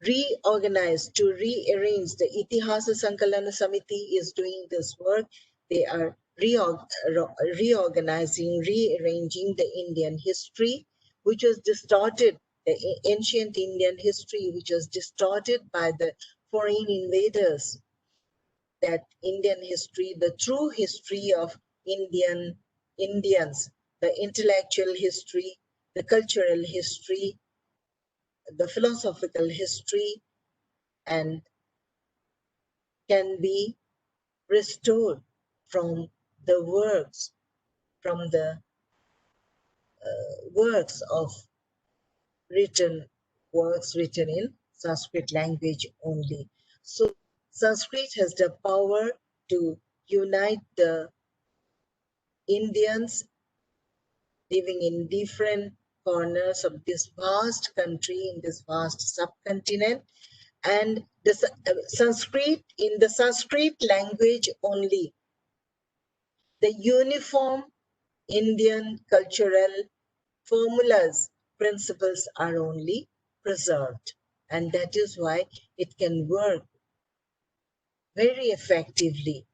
reorganize, to rearrange. The Itihasa Sankalana Samiti is doing this work. They are reorganizing, rearranging the Indian history, which was distorted, the ancient Indian history, which was distorted by the foreign invaders. That Indian history, the true history of Indians, the intellectual history, the cultural history, the philosophical history, and can be restored from the works, from the works of works written in Sanskrit language only. So Sanskrit has the power to unite the Indians living in different corners of this vast country, in this vast subcontinent, and the Sanskrit, in the Sanskrit language only, the uniform Indian cultural formulas, principles are only preserved. And that is why it can work very effectively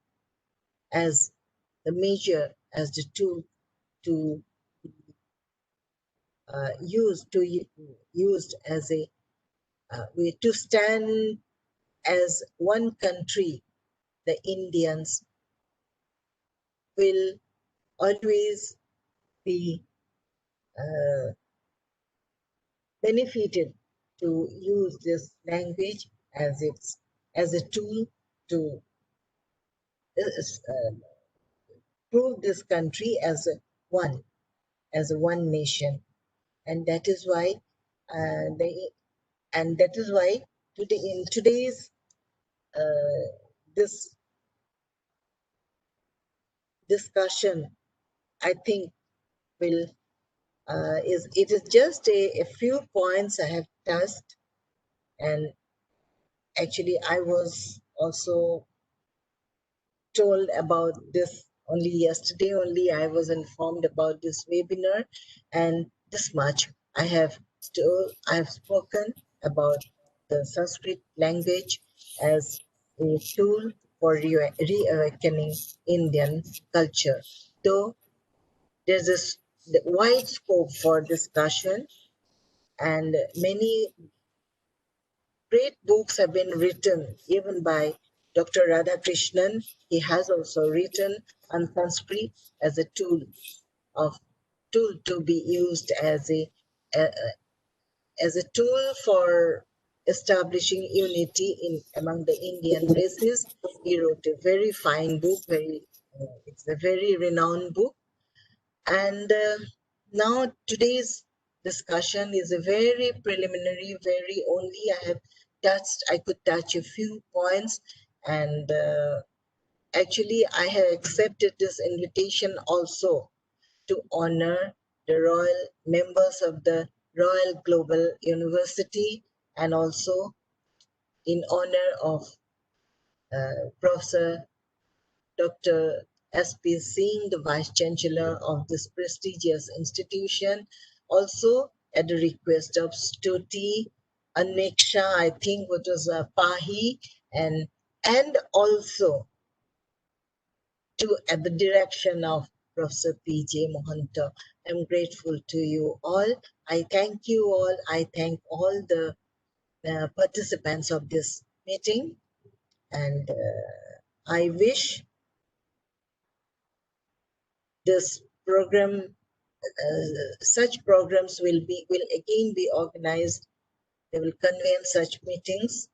as the measure, as the tool to used as a way to stand as one country. The Indians will always be benefited to use this language as a tool to prove this country as a one nation. And that is why today, in today's this discussion, I think will it is just a few points I have touched. And actually I was also told about this only yesterday. Only I was informed about this webinar, and this much I have spoken about the Sanskrit language as a tool for reawakening Indian culture. Though there's this wide scope for discussion, and many great books have been written, even by Dr. Radhakrishnan. He has also written on Sanskrit as a tool to be used as a tool for establishing unity among the Indian races. He wrote a very fine book. It's a very renowned book. And now today's discussion is a very preliminary, very only I could touch a few points. And actually I have accepted this invitation also to honor the royal members of the Royal Global University, and also in honor of Professor Dr. S.P. Singh, the Vice-Chancellor of this prestigious institution. Also, at the request of Stuti, Aneksha, I think, what was Pahi, and also at the direction of Professor P.J. Mohanta. I'm grateful to you all. I thank you all. I thank all the participants of this meeting, and I wish this program, such programs will again be organized. They will convene such meetings.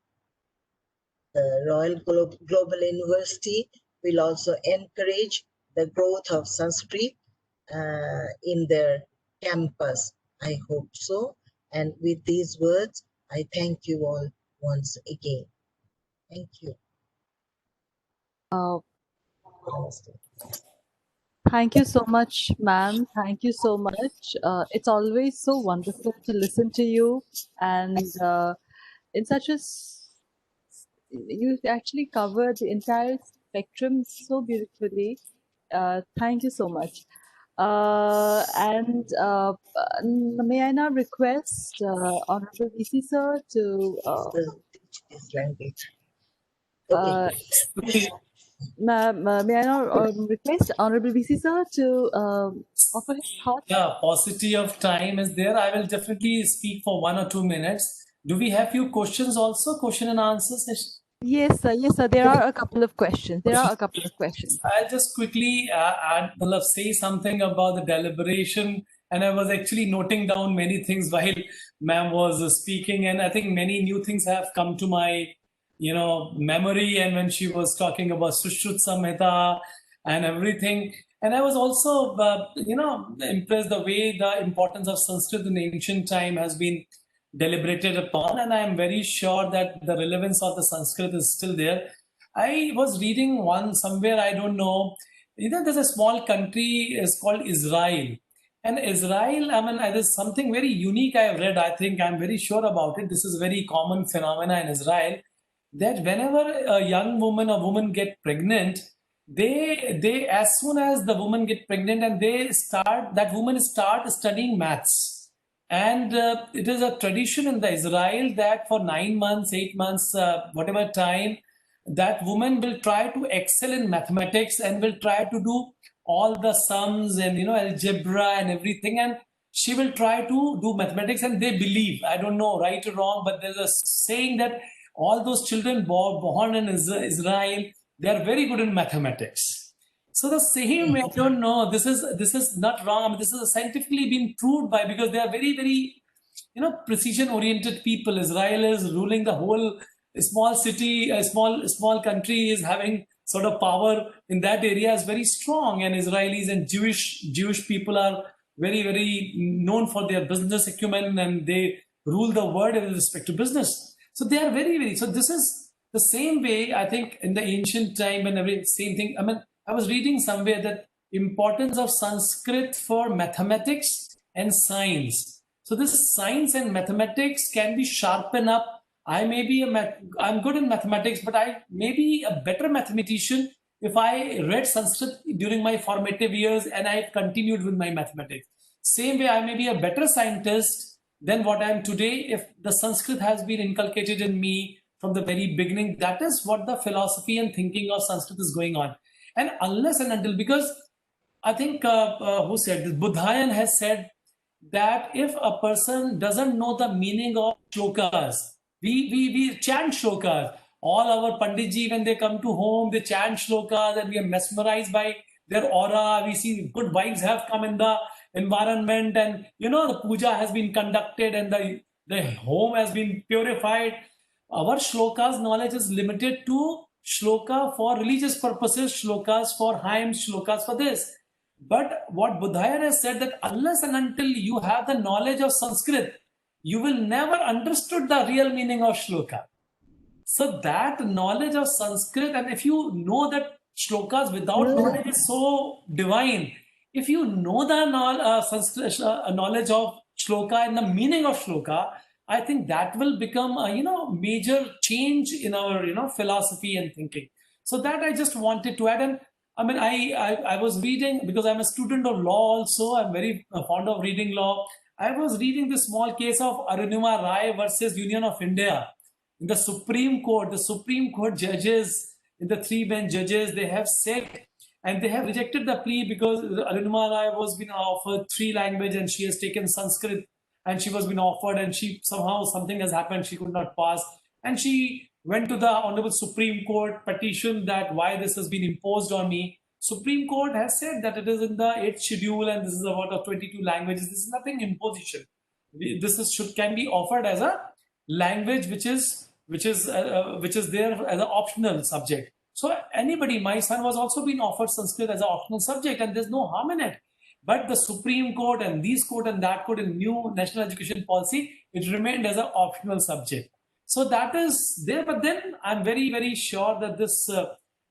The Royal Global University will also encourage the growth of Sanskrit in their campus. I hope so. And with these words, I thank you all once again. Thank you. Namaste. Thank you so much, ma'am. Thank you so much. It's always so wonderful to listen to you, and in such you actually covered the entire spectrum so beautifully. Thank you so much. And may I now request Honorable VC sir to Teach this language. Okay. may I now request Honorable VC sir to offer his thoughts? Yeah, paucity of time is there. I will definitely speak for 1 or 2 minutes. Do we have few questions also? Question and answer session? Yes, sir. Yes, sir. There are a couple of questions. I'll just quickly say something about the deliberation. And I was actually noting down many things while ma'am was speaking. And I think many new things have come to my, memory. And when she was talking about Sushrut Samhita and everything. And I was also, impressed the way the importance of Sanskrit in ancient time has been deliberated upon, and I am very sure that the relevance of the Sanskrit is still there. I was reading somewhere, I don't know, there's a small country is called Israel. And Israel, there's something very unique I have read. I think I'm very sure about it. This is a very common phenomena in Israel, that whenever a young woman or woman get pregnant, they as soon as the woman get pregnant and that woman start studying maths. And it is a tradition in the Israel that for 9 months, 8 months, whatever time, that woman will try to excel in mathematics and will try to do all the sums and algebra and everything, and she will try to do mathematics. And they believe, I don't know right or wrong, but there's a saying that all those children born in Israel, they are very good in mathematics. So the same way, I don't know. This is not wrong. I mean, this is scientifically been proved by, because they are very, very precision-oriented people. Israel is ruling the whole small city, a small country is having sort of power in that area is very strong, and Israelis and Jewish people are very, very known for their business acumen, and they rule the world with respect to business. So they are very, very. So this is the same way, I think, in the ancient time and every same thing. I mean, I was reading somewhere that importance of Sanskrit for mathematics and science. So this science and mathematics can be sharpened up. I'm good in mathematics, but I may be a better mathematician if I read Sanskrit during my formative years and I continued with my mathematics. Same way, I may be a better scientist than what I am today if the Sanskrit has been inculcated in me from the very beginning. That is what the philosophy and thinking of Sanskrit is going on. And unless and until, because I think, who said this? Buddhayan has said that if a person doesn't know the meaning of shlokas, we chant shlokas. All our Panditji, when they come to home, they chant shlokas and we are mesmerized by their aura. We see good vibes have come in the environment, and the puja has been conducted and the home has been purified. Our shlokas knowledge is limited to shloka for religious purposes, shlokas for hymns, shlokas for this. But what Buddhaya has said, that unless and until you have the knowledge of Sanskrit, you will never understood the real meaning of shloka. So that knowledge of Sanskrit, and if you know that shlokas without knowledge is so divine, if you know the Sanskrit knowledge of shloka and the meaning of shloka, I think that will become a major change in our philosophy and thinking. So that I just wanted to add. And I mean, I was reading, because I'm a student of law also. I'm very fond of reading law. I was reading the small case of Arunima Rai versus Union of India. In the Supreme Court judges, in the 3-bench judges, they have said, and they have rejected the plea because Arunima Rai was being offered 3 languages and she has taken Sanskrit, and she was being offered, and she somehow something has happened, she could not pass, and she went to the Honorable Supreme Court, petitioned that why this has been imposed on me. Supreme Court has said that it is in the 8th schedule and this is about 22 languages. This is nothing imposition. This can be offered as a language which is there as an optional subject. So anybody, my son was also being offered Sanskrit as an optional subject, and there's no harm in it. But the Supreme Court and this court and that court in new national education policy, it remained as an optional subject. So that is there. But then I'm very, very sure that this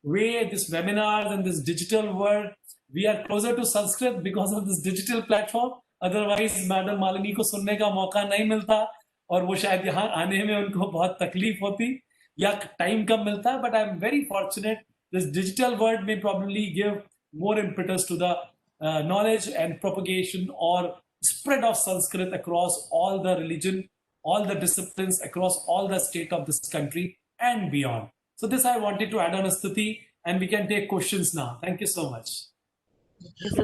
this webinars and this digital world, we are closer to Sanskrit because of this digital platform. Otherwise, Madam Malinee को सुनने का मौका नहीं मिलता, और वो शायद यहाँ आने में उनको बहुत तकलीफ होती या टाइम कम मिलता. But I'm very fortunate. This digital world may probably give more impetus to the knowledge and propagation or spread of Sanskrit across all the religion, all the disciplines, across all the state of this country and beyond. So this I wanted to add on, Stuti, and we can take questions now. Thank you so much.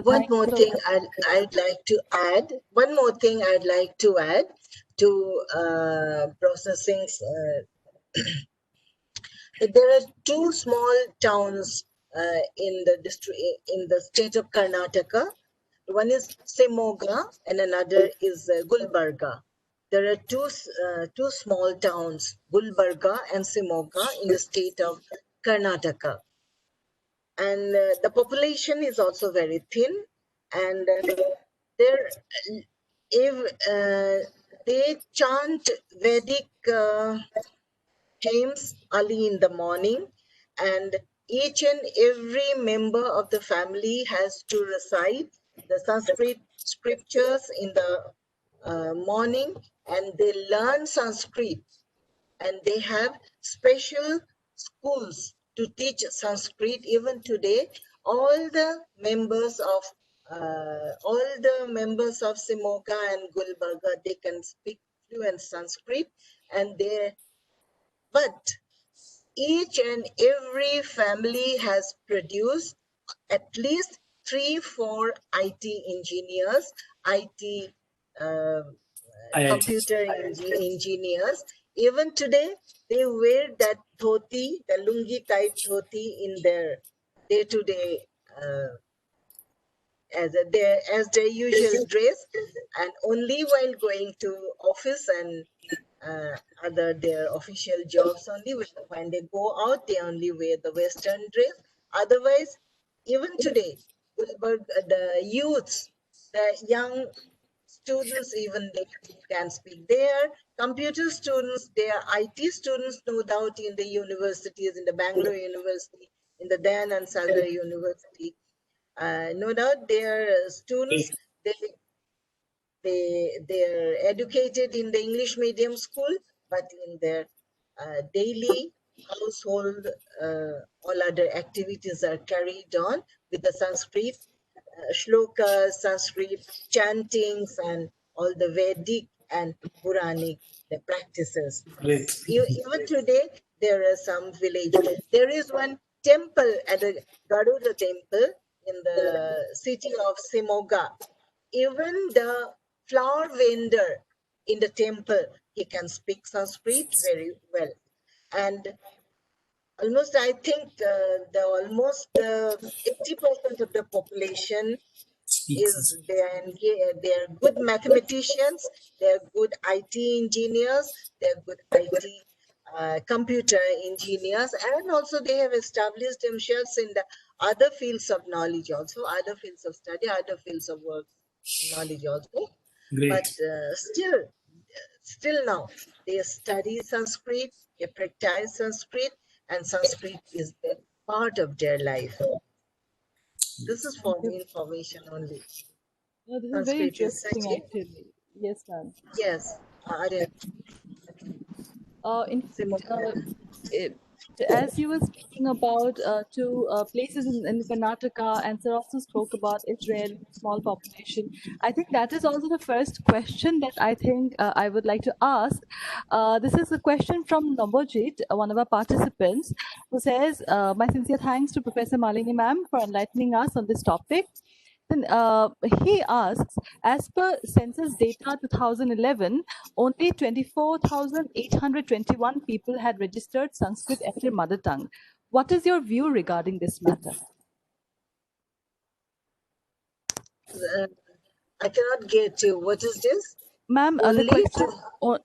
One more thing I'd like to add. One more thing I'd like to add to processing. There are 2 small towns in the district, in the state of Karnataka. One is Shimoga and another is Gulbarga. There are two small towns, Gulbarga and Shimoga, in the state of Karnataka. And the population is also very thin. And they chant Vedic hymns early in the morning, and each and every member of the family has to recite the Sanskrit scriptures in the morning, and they learn Sanskrit, and they have special schools to teach Sanskrit. Even today, all the members of all the members of Simoga and Gulbarga, they can speak fluent Sanskrit, and but each and every family has produced at least 3-4 IT engineers, IT IIT. computer engineers. Even today, they wear that dhoti, the lungi type dhoti in their day-to-day as their usual dress, and only while going to office and their official jobs only. When they go out, they only wear the Western dress. Otherwise, even today, the youths, the young students, even they can speak. They are computer students, they are IT students, no doubt, in the universities, in the Bangalore University, in the Dayanand Sagar University. No doubt, they are students. They're educated in the English medium school, but in their daily household, all other activities are carried on with the Sanskrit shlokas, Sanskrit chantings, and all the Vedic and Puranic practices. Great. Even today, there are some village. There is one temple at the Garuda temple in the city of Simoga. Even the flower vendor in the temple, he can speak Sanskrit very well. And almost, I think, the almost 80% of the population is they're good mathematicians, they're good IT engineers, they're good IT computer engineers, and also they have established themselves in the other fields of knowledge also, other fields of study, other fields of work knowledge also. Great. But still now, they study Sanskrit, they practice Sanskrit, and Sanskrit is a part of their life. This is for information only. No, this is very Sanskrit is such interesting, a, actually. Yes, ma'am. yes, I didn't. In it, as you were speaking about two places in Karnataka, and sir also spoke about Israel, small population. I think that is also the first question that I think I would like to ask. This is a question from Nambojit, one of our participants, who says, "My sincere thanks to Professor Malinee ma'am for enlightening us on this topic." Then he asks, as per census data 2011, only 24,821 people had registered Sanskrit as their mother tongue. What is your view regarding this matter? I cannot get you. What is this? Ma'am, the Only question,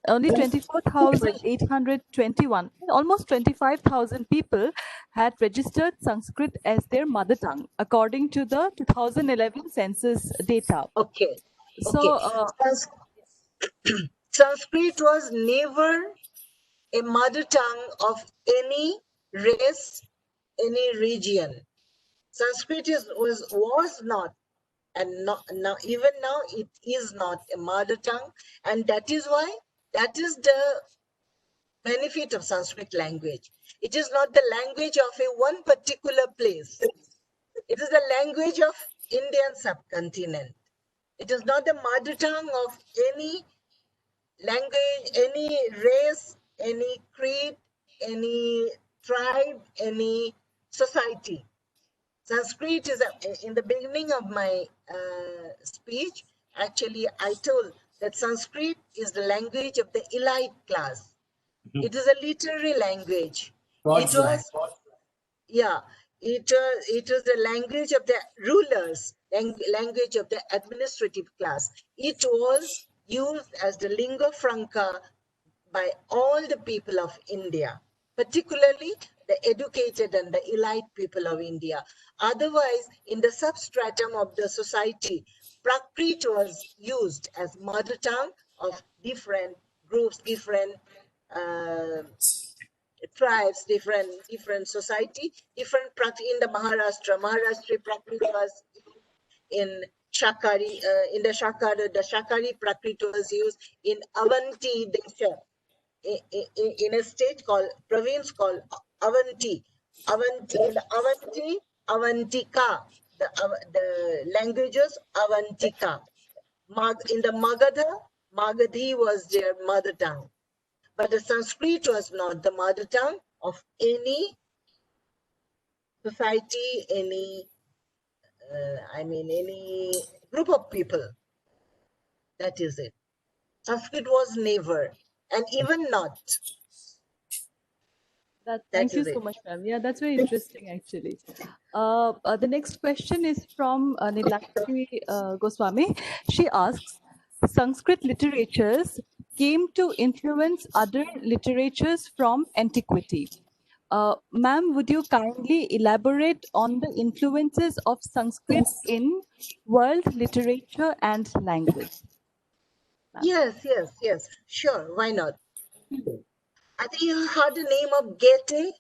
only 24,821, almost 25,000 people had registered Sanskrit as their mother tongue, according to the 2011 census data. okay. So, Sanskrit was never a mother tongue of any race, any region. Sanskrit was not, and not now, even now it is not a mother tongue, and that is why, that is the benefit of Sanskrit language. It is not the language of a one particular place. It is the language of Indian subcontinent. It is not the mother tongue of any language, any race, any creed, any tribe, any society. Sanskrit is, in the beginning of my speech, actually I told that Sanskrit is the language of the elite class. It is a literary language. It was the language of the rulers, language of the administrative class. It was used as the lingua franca by all the people of India, particularly the educated and the elite people of India. Otherwise, in the substratum of the society, Prakrit was used as mother tongue of different groups, different tribes, different society, different Prakrit. In the Maharashtra Prakrit was in Shakari, in the Shakari Prakrit was used in Avanti Desha, in a state called, province called Avanti. In the Avanti, Avantika. the languages Avantika. In the Magadhi was their mother tongue. But the Sanskrit was not the mother tongue of any society, any any group of people. That is it. Sanskrit was never, and even not. That Thank you is so it. much, ma'am. Yeah, that's very interesting, actually. The next question is from Nilakshi Goswami. She asks, Sanskrit literatures came to influence other literatures from antiquity. Ma'am, would you kindly elaborate on the influences of Sanskrit in world literature and language? Yes. Sure, why not? I think you heard the name of Goethe,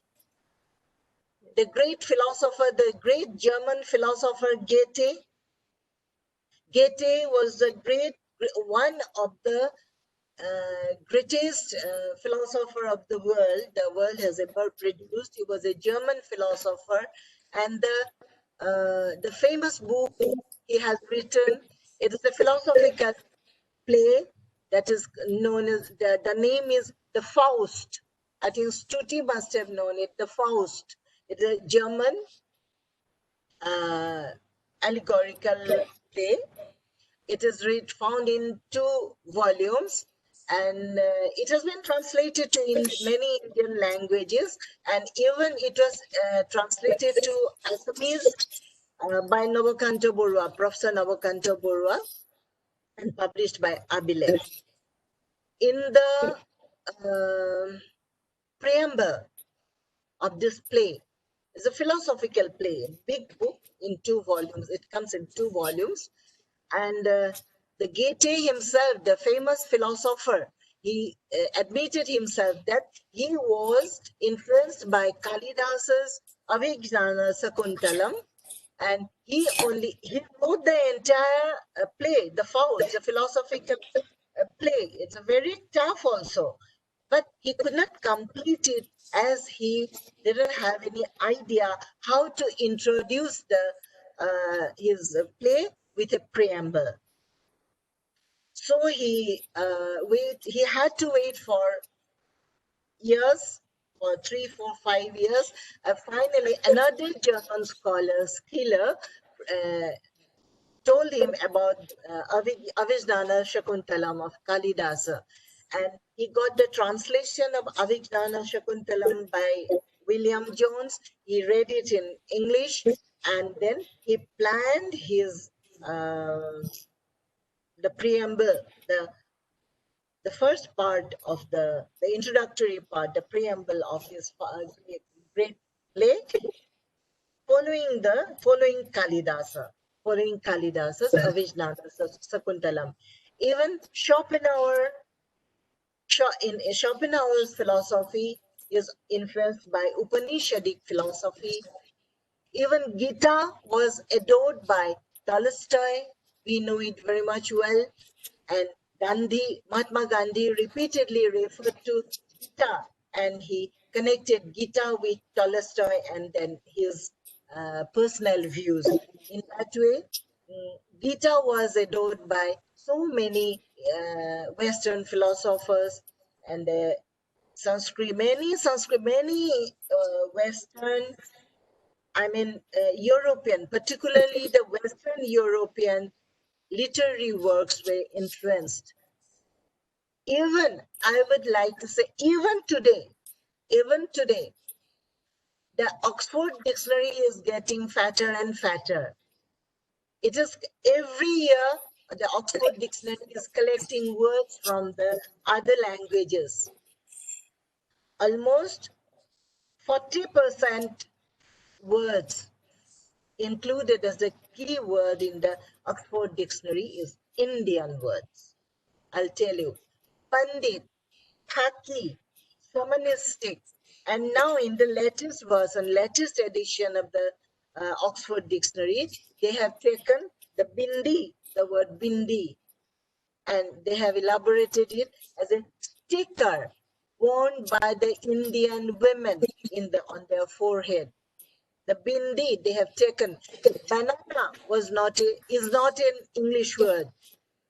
the great philosopher, the great German philosopher Goethe. Goethe was one of the greatest philosopher of the world has ever produced. He was a German philosopher, and the famous book he has written, it is a philosophical play that is known as, the name is The Faust. I think Stuti must have known it, The Faust. It's a German allegorical play. It is found in 2 volumes, and it has been translated to many Indian languages, and even it was translated to Assamese by Navakanta Borua, Professor Navakanta Borua, and published by Abilek. In the preamble of this play, is a philosophical play, a big book in 2 volumes. It comes in 2 volumes. And the Goethe himself, the famous philosopher, he admitted himself that he was influenced by Kalidasa's Avijnana Sakuntalam, and he wrote the entire play, The Faust, the philosophical play. It's a very tough also, but he could not complete it as he didn't have any idea how to introduce his play with a preamble. So he had to wait for years, for 3, 4, 5 years. Finally, another German scholar, Schiller, told him about Avijnana Shakuntalam of Kalidasa. And he got the translation of Avijnana Shakuntalam by William Jones. He read it in English, and then he planned his the preamble, the first part of the introductory part, the preamble of his great play, following Kalidasa's Avijnana Sakuntalam. Even Schopenhauer's philosophy is influenced by Upanishadic philosophy. Even Gita was adored by Tolstoy. We know it very much well. And Mahatma Gandhi repeatedly referred to Gita, and he connected Gita with Tolstoy and then his personal views. In that way, Gita was adored by so many Western philosophers, and many Western, European, particularly the Western European literary works were influenced. Even, I would like to say, even today, the Oxford Dictionary is getting fatter and fatter. It is every year, the Oxford Dictionary is collecting words from the other languages. Almost 40% words included as a key word in the Oxford Dictionary is Indian words. I'll tell you, Pandit, Thaki, shamanistic, and now in the latest edition of the Oxford Dictionary, they have taken the word bindi, and they have elaborated it as a sticker worn by the Indian women on their forehead. The bindi they have taken. Banana is not an English word.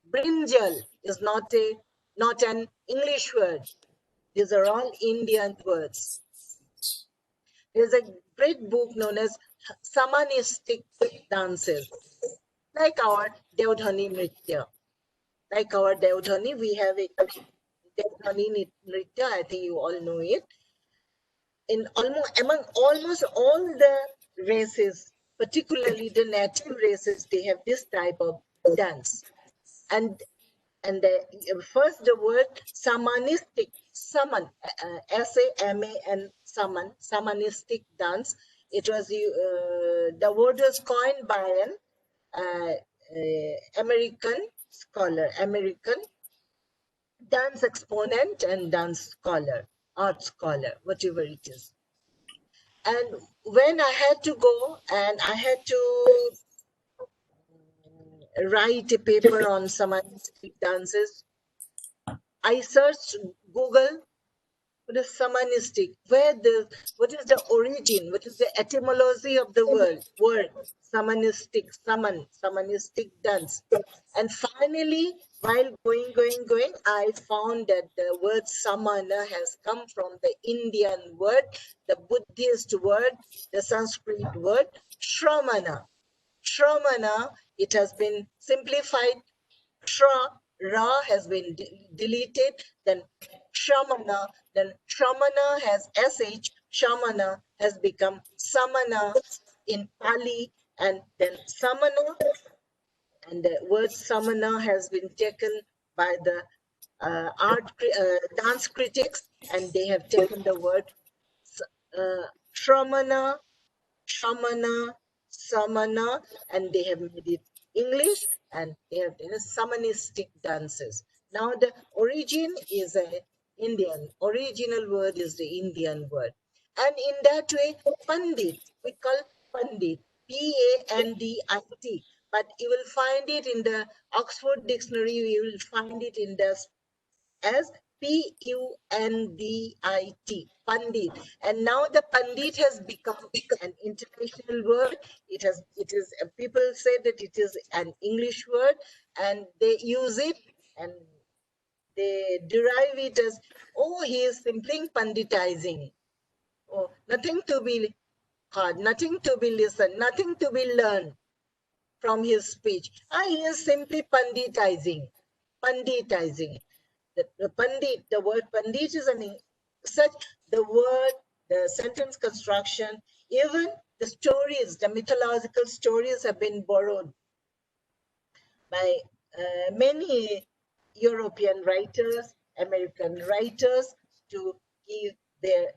Brinjal is not an English word. These are all Indian words. There's a great book known as Shamanistic dances, like our Devdhani Nritya. Like our Devdhani, we have a Devdhani Nritya, I think you all know it. Among almost all the races, particularly the native races, they have this type of dance. And first the word shamanistic, shaman, S-A-M-A-N, shaman, shamanistic dance. It was the word was coined by an American scholar, American dance exponent and dance scholar, art scholar, whatever it is. And when I had to go and I had to write a paper on shamanistic dances, I searched Google. What is shamanistic? What is the origin? What is the etymology of the word shamanistic, shamanistic dance? And finally, while going, I found that the word samana has come from the Indian word, the Buddhist word, the Sanskrit word, shramana. Shramana, it has been simplified. Ra has been deleted, then Shamana, then Shamana has SH, Shamana has become Samana in Pali, and then Samana, and the word Samana has been taken by the dance critics, and they have taken the word Shramana, Shamana, Samana, and they have made it English, and they have shamanistic dances. Now the origin is a Indian, original word is the Indian word. And in that way, Pandit, we call Pandit, P-A-N-D-I-T. But you will find it in the Oxford Dictionary, you will find it in the as P-U-N-D-I-T, Pandit. And now the Pandit has become an international word. People say that it is an English word, and they use it and they derive it as, oh, he is simply panditizing. Oh, nothing to be heard, nothing to be listened, nothing to be learned from his speech. He is simply panditizing. The pandit, the word pandit is the word, the sentence construction, even the stories, the mythological stories have been borrowed by many European writers, American writers to give their,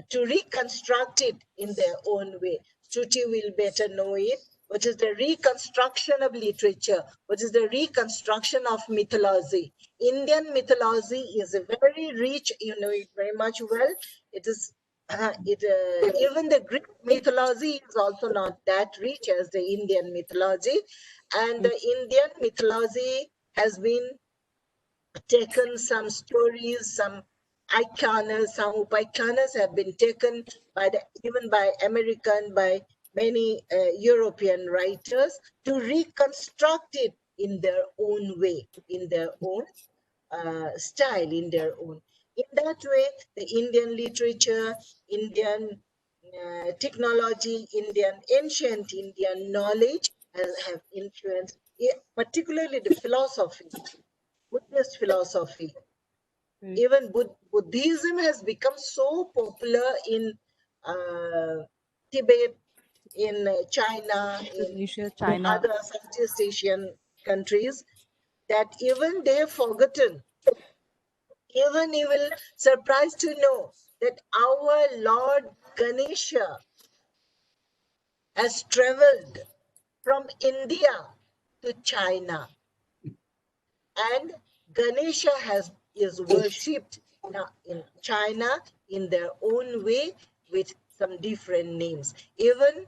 to reconstruct it in their own way. Shruti will better know it. What is the reconstruction of literature? What is the reconstruction of mythology? Indian mythology is a very rich, you know it very much well. It is, even the Greek mythology is also not that rich as the Indian mythology. And the Indian mythology has been taken, some stories, some upaikhanas have been taken even by American, by many European writers to reconstruct it in their own way, in their own style, in their own. In that way, the Indian literature, Indian technology, ancient Indian knowledge have influenced, particularly the philosophy, Buddhist philosophy. Even Buddhism has become so popular in Tibet, in China, Indonesia, in China. other Southeast Asian countries, that even they have forgotten. Even you will surprised to know that our Lord Ganesha has traveled from India to China, and Ganesha is worshipped in China in their own way with some different names. Even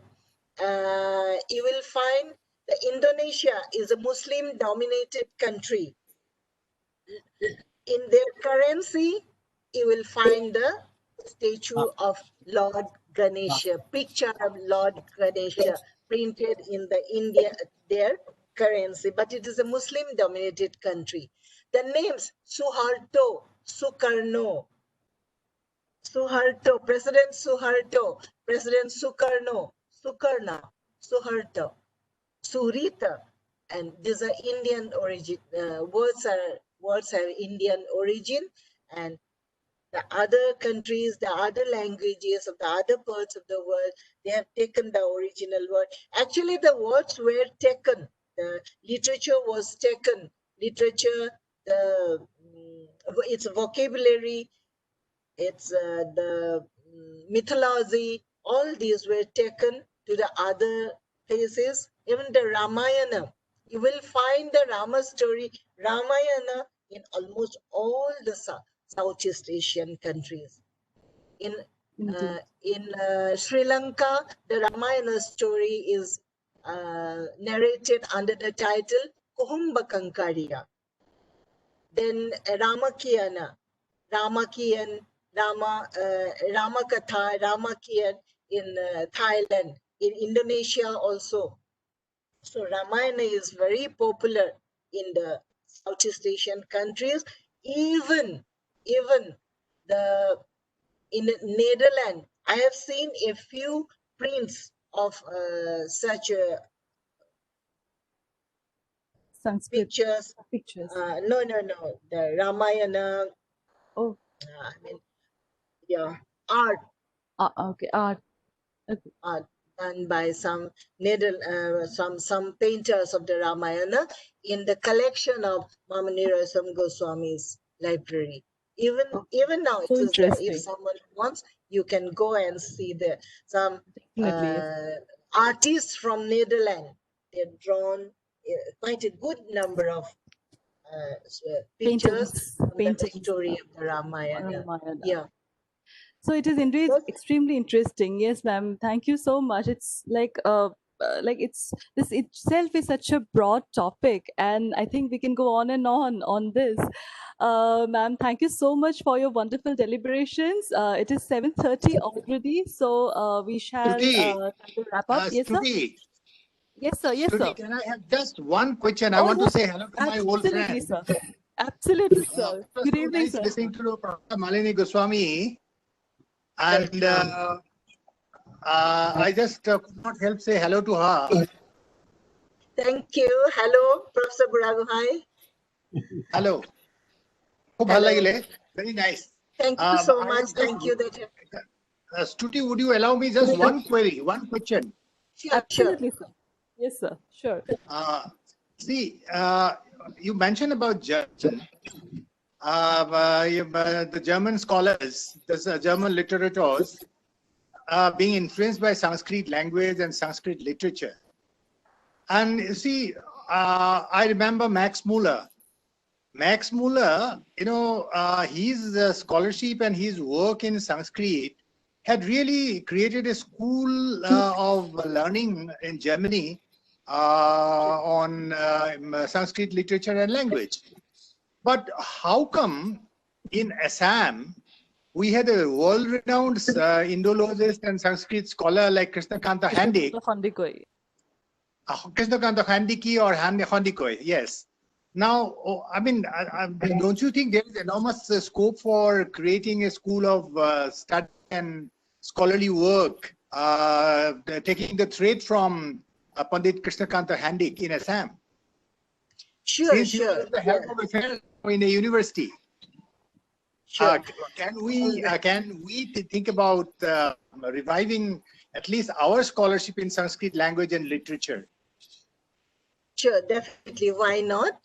you will find that Indonesia is a Muslim-dominated country. In their currency, you will find the statue of Lord Ganesha, picture of Lord Ganesha printed in the India, their currency, but it is a Muslim dominated country. The names Suharto, Sukarno, Suharto, President Suharto, President Sukarno, Sukarna, Suharto, Surita, and these are Indian origin. Words have Indian origin, and the other countries, the other languages of the other parts of the world, they have taken the original word. Actually, the words were taken. The literature was taken. Literature, its vocabulary, it's the mythology, all these were taken to the other places. Even the Ramayana, you will find the Rama story, Ramayana, in almost all the Southeast Asian countries. In Sri Lanka, the Ramayana story is narrated under the title Kuhumbakankariya. Then Ramakiyana, Ramakiyan, Ramakatha, Ramakiyan in Thailand, in Indonesia also. So Ramayana is very popular in the Southeast Asian countries. Even in Netherlands, I have seen a few prints of such Sanskrit pictures. No, the Ramayana. Oh, I mean, yeah, art. okay, art. Okay. Art done by some painters of the Ramayana in the collection of Malinee Goswami's library. Even now, So it is there. If interesting. someone wants, you can go and see some Definitely. artists from Netherlands. They've drawn quite a good number of pictures from the story of the Ramayana. Yeah. So it is indeed extremely interesting. Yes, ma'am. Thank you so much. It's like this itself is such a broad topic, and I think we can go on and on this. Ma'am, thank you so much for your wonderful deliberations. It is 7:30 already, so we shall wrap up. Yes, sir. Yes, sir. Yes, sir. Can I have just one question? I want to say hello to my old friend. Absolutely, sir. Absolutely, sir. Good evening, sir. Listening to Professor Malinee Goswami, and I just could not help say hello to her. Thank you. Hello, Professor Buraguhai. Hello. Very nice. Thank you so much. Thank you. Stuti, would you allow me just one query, one question? Sure, absolutely, sir. Yes, sir. Sure. See, you mentioned about German. The German scholars, the German literatures, being influenced by Sanskrit language and Sanskrit literature. And you see, I remember Max Muller. Max Muller, his scholarship and his work in Sanskrit had really created a school of learning in Germany on Sanskrit literature and language. But how come in Assam, we had a world-renowned Indologist and Sanskrit scholar like Krishnakanta Handik. Krishnakanta Handiki or Handikoi, yes. Now, I mean, don't you think there is enormous scope for creating a school of study and scholarly work, taking the thread from Pandit Krishnakanta Handik in Assam? Sure, Since you are the head of affairs in a university, can we think about reviving at least our scholarship in Sanskrit language and literature? Sure, definitely. Why not?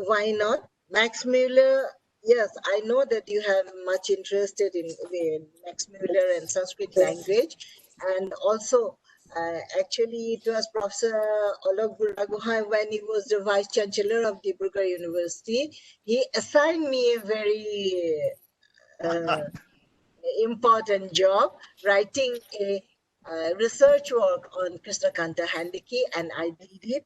Why not? Max Muller, yes, I know that you have much interested in Max Muller and Sanskrit language, and also actually it was Professor Alok Buraguhai, when he was the Vice-Chancellor of Dibrugarh University, he assigned me a very important job, writing a research work on Krishnakanta Handiki, and I did it.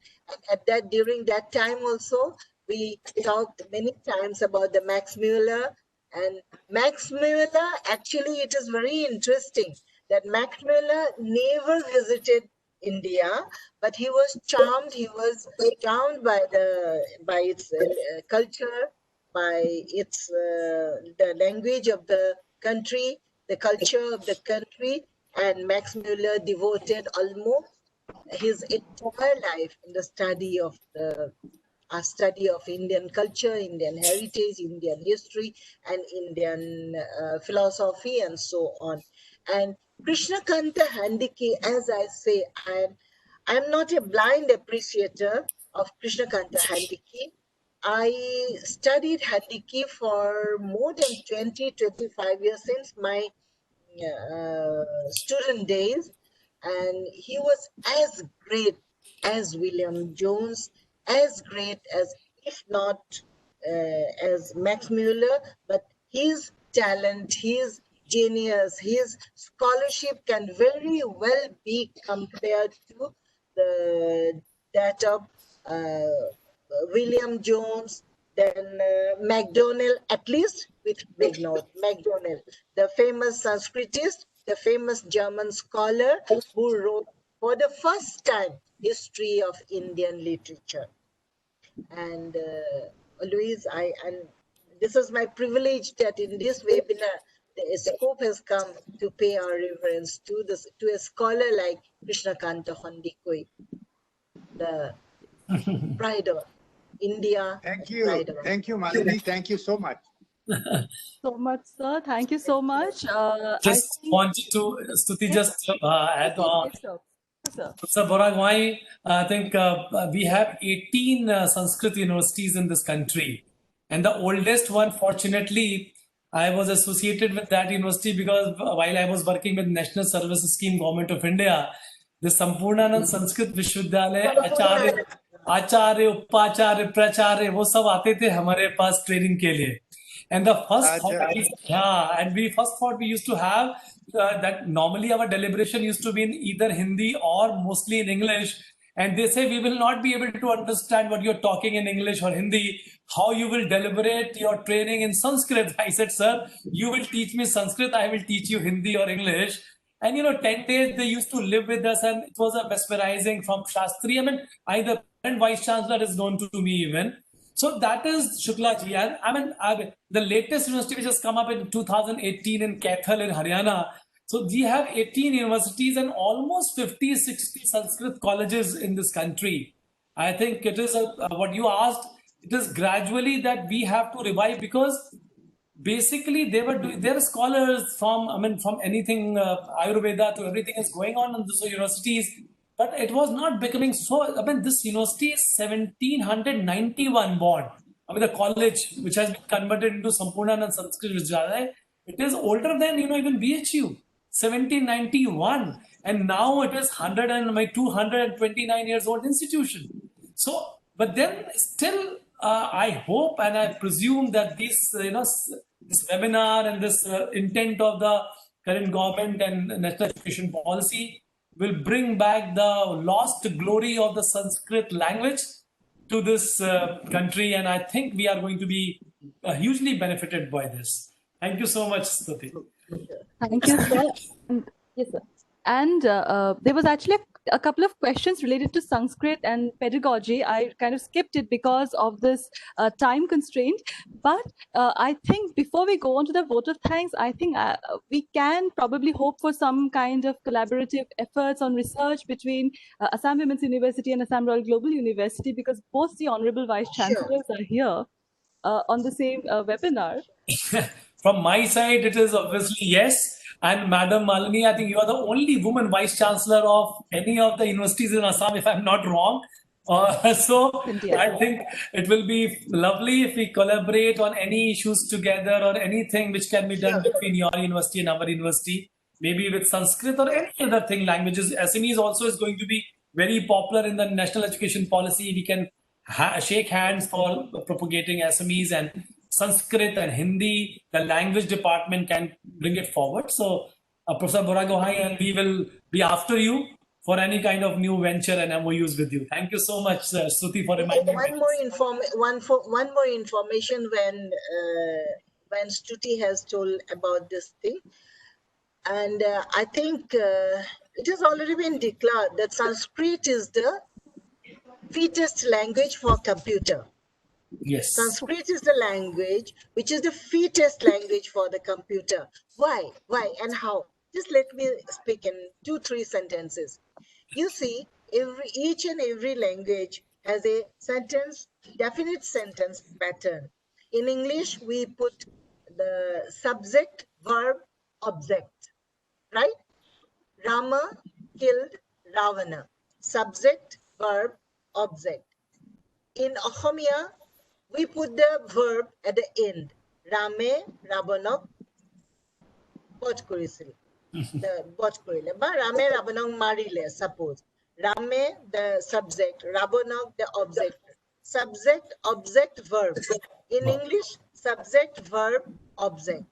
And during that time also, we talked many times about the Max Muller. And Max Muller, actually, it is very interesting. that Max Muller never visited India, but he was charmed. He was charmed by its culture, by its the language of the country, the culture of the country, and Max Muller devoted almost his entire life in the study of Indian culture, Indian heritage, Indian history, and Indian philosophy, and so on. And Krishnakanta Handike, as I say, I'm not a blind appreciator of Krishnakanta Handike. I studied Handike for more than 25 years since my student days, and he was as great as William Jones, as great as, if not as Max Muller, but his talent, his genius, his scholarship can very well be compared to that of William Jones, then MacDonald, at least with big note, MacDonald, the famous Sanskritist, the famous German scholar who wrote for the first time history of Indian literature. And Louise, and this is my privilege that in this webinar, the scope has come to pay our reverence to a scholar like Krishnakanta Handikoi, the pride of India. Thank you. Thank you, Malinee. Thank you so much. So much, sir. Thank you so much. Just wanted to, Stuti, just add on. Yes, sir. Yes, sir. Professor Boragwai, I think we have 18 Sanskrit universities in this country. And the oldest one, fortunately, I was associated with that university because while I was working with National Services Scheme, Government of India, the Sampurnanand Sanskrit Vishwavidyalaya, Acharya, Upacharya, Pracharya, वो सब आते थे हमारे पास training के लिए. And the first thought we used to have that normally our deliberation used to be in either Hindi or mostly in English. And they say we will not be able to understand what you're talking in English or Hindi. How you will deliberate your training in Sanskrit? I said, sir, you will teach me Sanskrit. I will teach you Hindi or English. And 10 days they used to live with us, and it was a mesmerizing from Shastri. I mean, the current Vice-Chancellor is known to me even. So that is Shukla ji. And I mean, the latest university which has come up in 2018 in Kaithal in Haryana. So we have 18 universities and almost 50, 60 Sanskrit colleges in this country. I think it is what you asked. It is gradually that we have to revive, because basically there are scholars from anything Ayurveda to everything is going on in these universities. But it was not becoming so. This university is 1791 born. The college which has been converted into Sampurnanand Sanskrit Vidyalaya, it is older than even BHU, 1791, and now it is 229 years old institution. So, but then still, I hope and I presume that this this webinar and this intent of the current government and national education policy will bring back the lost glory of the Sanskrit language to this country. And I think we are going to be hugely benefited by this. Thank you so much, Stuti. Thank you, sir. Yes, sir. And there was actually a couple of questions related to Sanskrit and pedagogy. I kind of skipped it because of this time constraint. But I think before we go on to the vote of thanks, I think we can probably hope for some kind of collaborative efforts on research between Assam Women's University and Assam Royal Global University, because both the Honorable Vice-Chancellors are here on the same webinar. From my side, it is obviously yes. And Madam Malinee, I think you are the only woman Vice-Chancellor of any of the universities in Assam, if I'm not wrong. So Indeed. I think it will be lovely if we collaborate on any issues together, or anything which can be done between your university and our university, maybe with Sanskrit or any other thing, languages. SMEs also is going to be very popular in the national education policy. We can shake hands for propagating SMEs, and Sanskrit and Hindi, the language department can bring it forward. So, Professor Boragwai, and we will be after you for any kind of new venture and MOUs with you. Thank you so much, Stuti, for reminding me. One more information when Stuti has told about this thing. And I think it has already been declared that Sanskrit is the fittest language for computer. Yes. Sanskrit is the language which is the fittest language for the computer. Why? Why and how? Just let me speak in 2-3 sentences. You see, each and every language has a definite sentence pattern. In English, we put the subject, verb, object, right? Rama killed Ravana. Subject, verb, object. In Assamese, we put the verb at the end. Rame Rabanok বধ কৰিছিল। The বধ কৰিলে বা Rame Rabanok মাৰিলে, suppose. Rame the subject, Rabanok the object. Subject, object, verb. In English, subject, verb, object.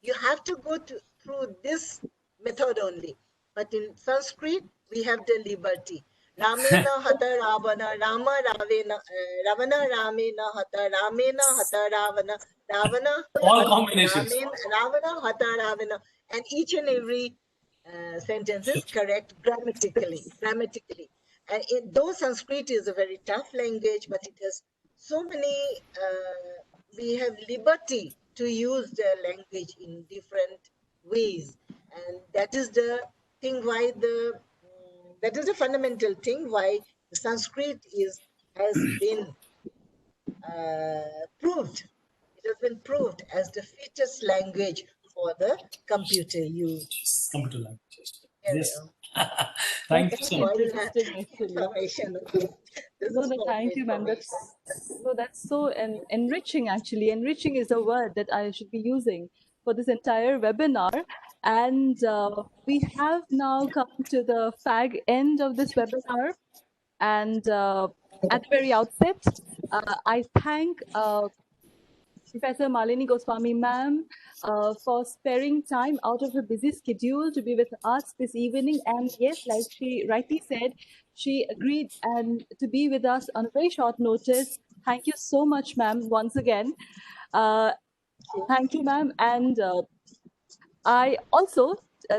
You have to go through this method only. But in Sanskrit, we have the liberty. Ramena hata Ravana, Ravana Ramena hata, Ramena hata Ravana, Ravana All combinations. Ravana hata Ravana. And each and every sentence is correct grammatically. And though Sanskrit is a very tough language, but it has so many, we have liberty to use the language in different ways. And that is the thing why that is the fundamental thing why the Sanskrit has been proved. It has been proved as the fittest language for the computer use. Computer language. Yes. Thank Thank you so much. much. Interesting, actually. Information. This No, is no, for thank you, ma'am. That's so enriching, actually. Enriching is a word that I should be using for this entire webinar. And we have now come to the fag end of this webinar. And at the very outset, I thank Professor Malinee Goswami, ma'am, for sparing time out of her busy schedule to be with us this evening. And yes, like she rightly said, she agreed and to be with us on a very short notice. Thank you so much, ma'am, once again. Thank you, ma'am. And I also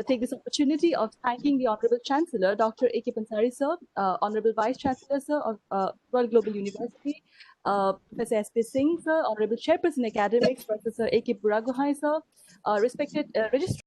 take this opportunity of thanking the Honorable Chancellor, Dr. A.K. Pansari, sir, Honorable Vice-Chancellor, sir, of Royal Global University, Professor S.P. Singh, sir, Honorable Chairperson Academics, Professor A.K. Buragohai, sir, respected Registrar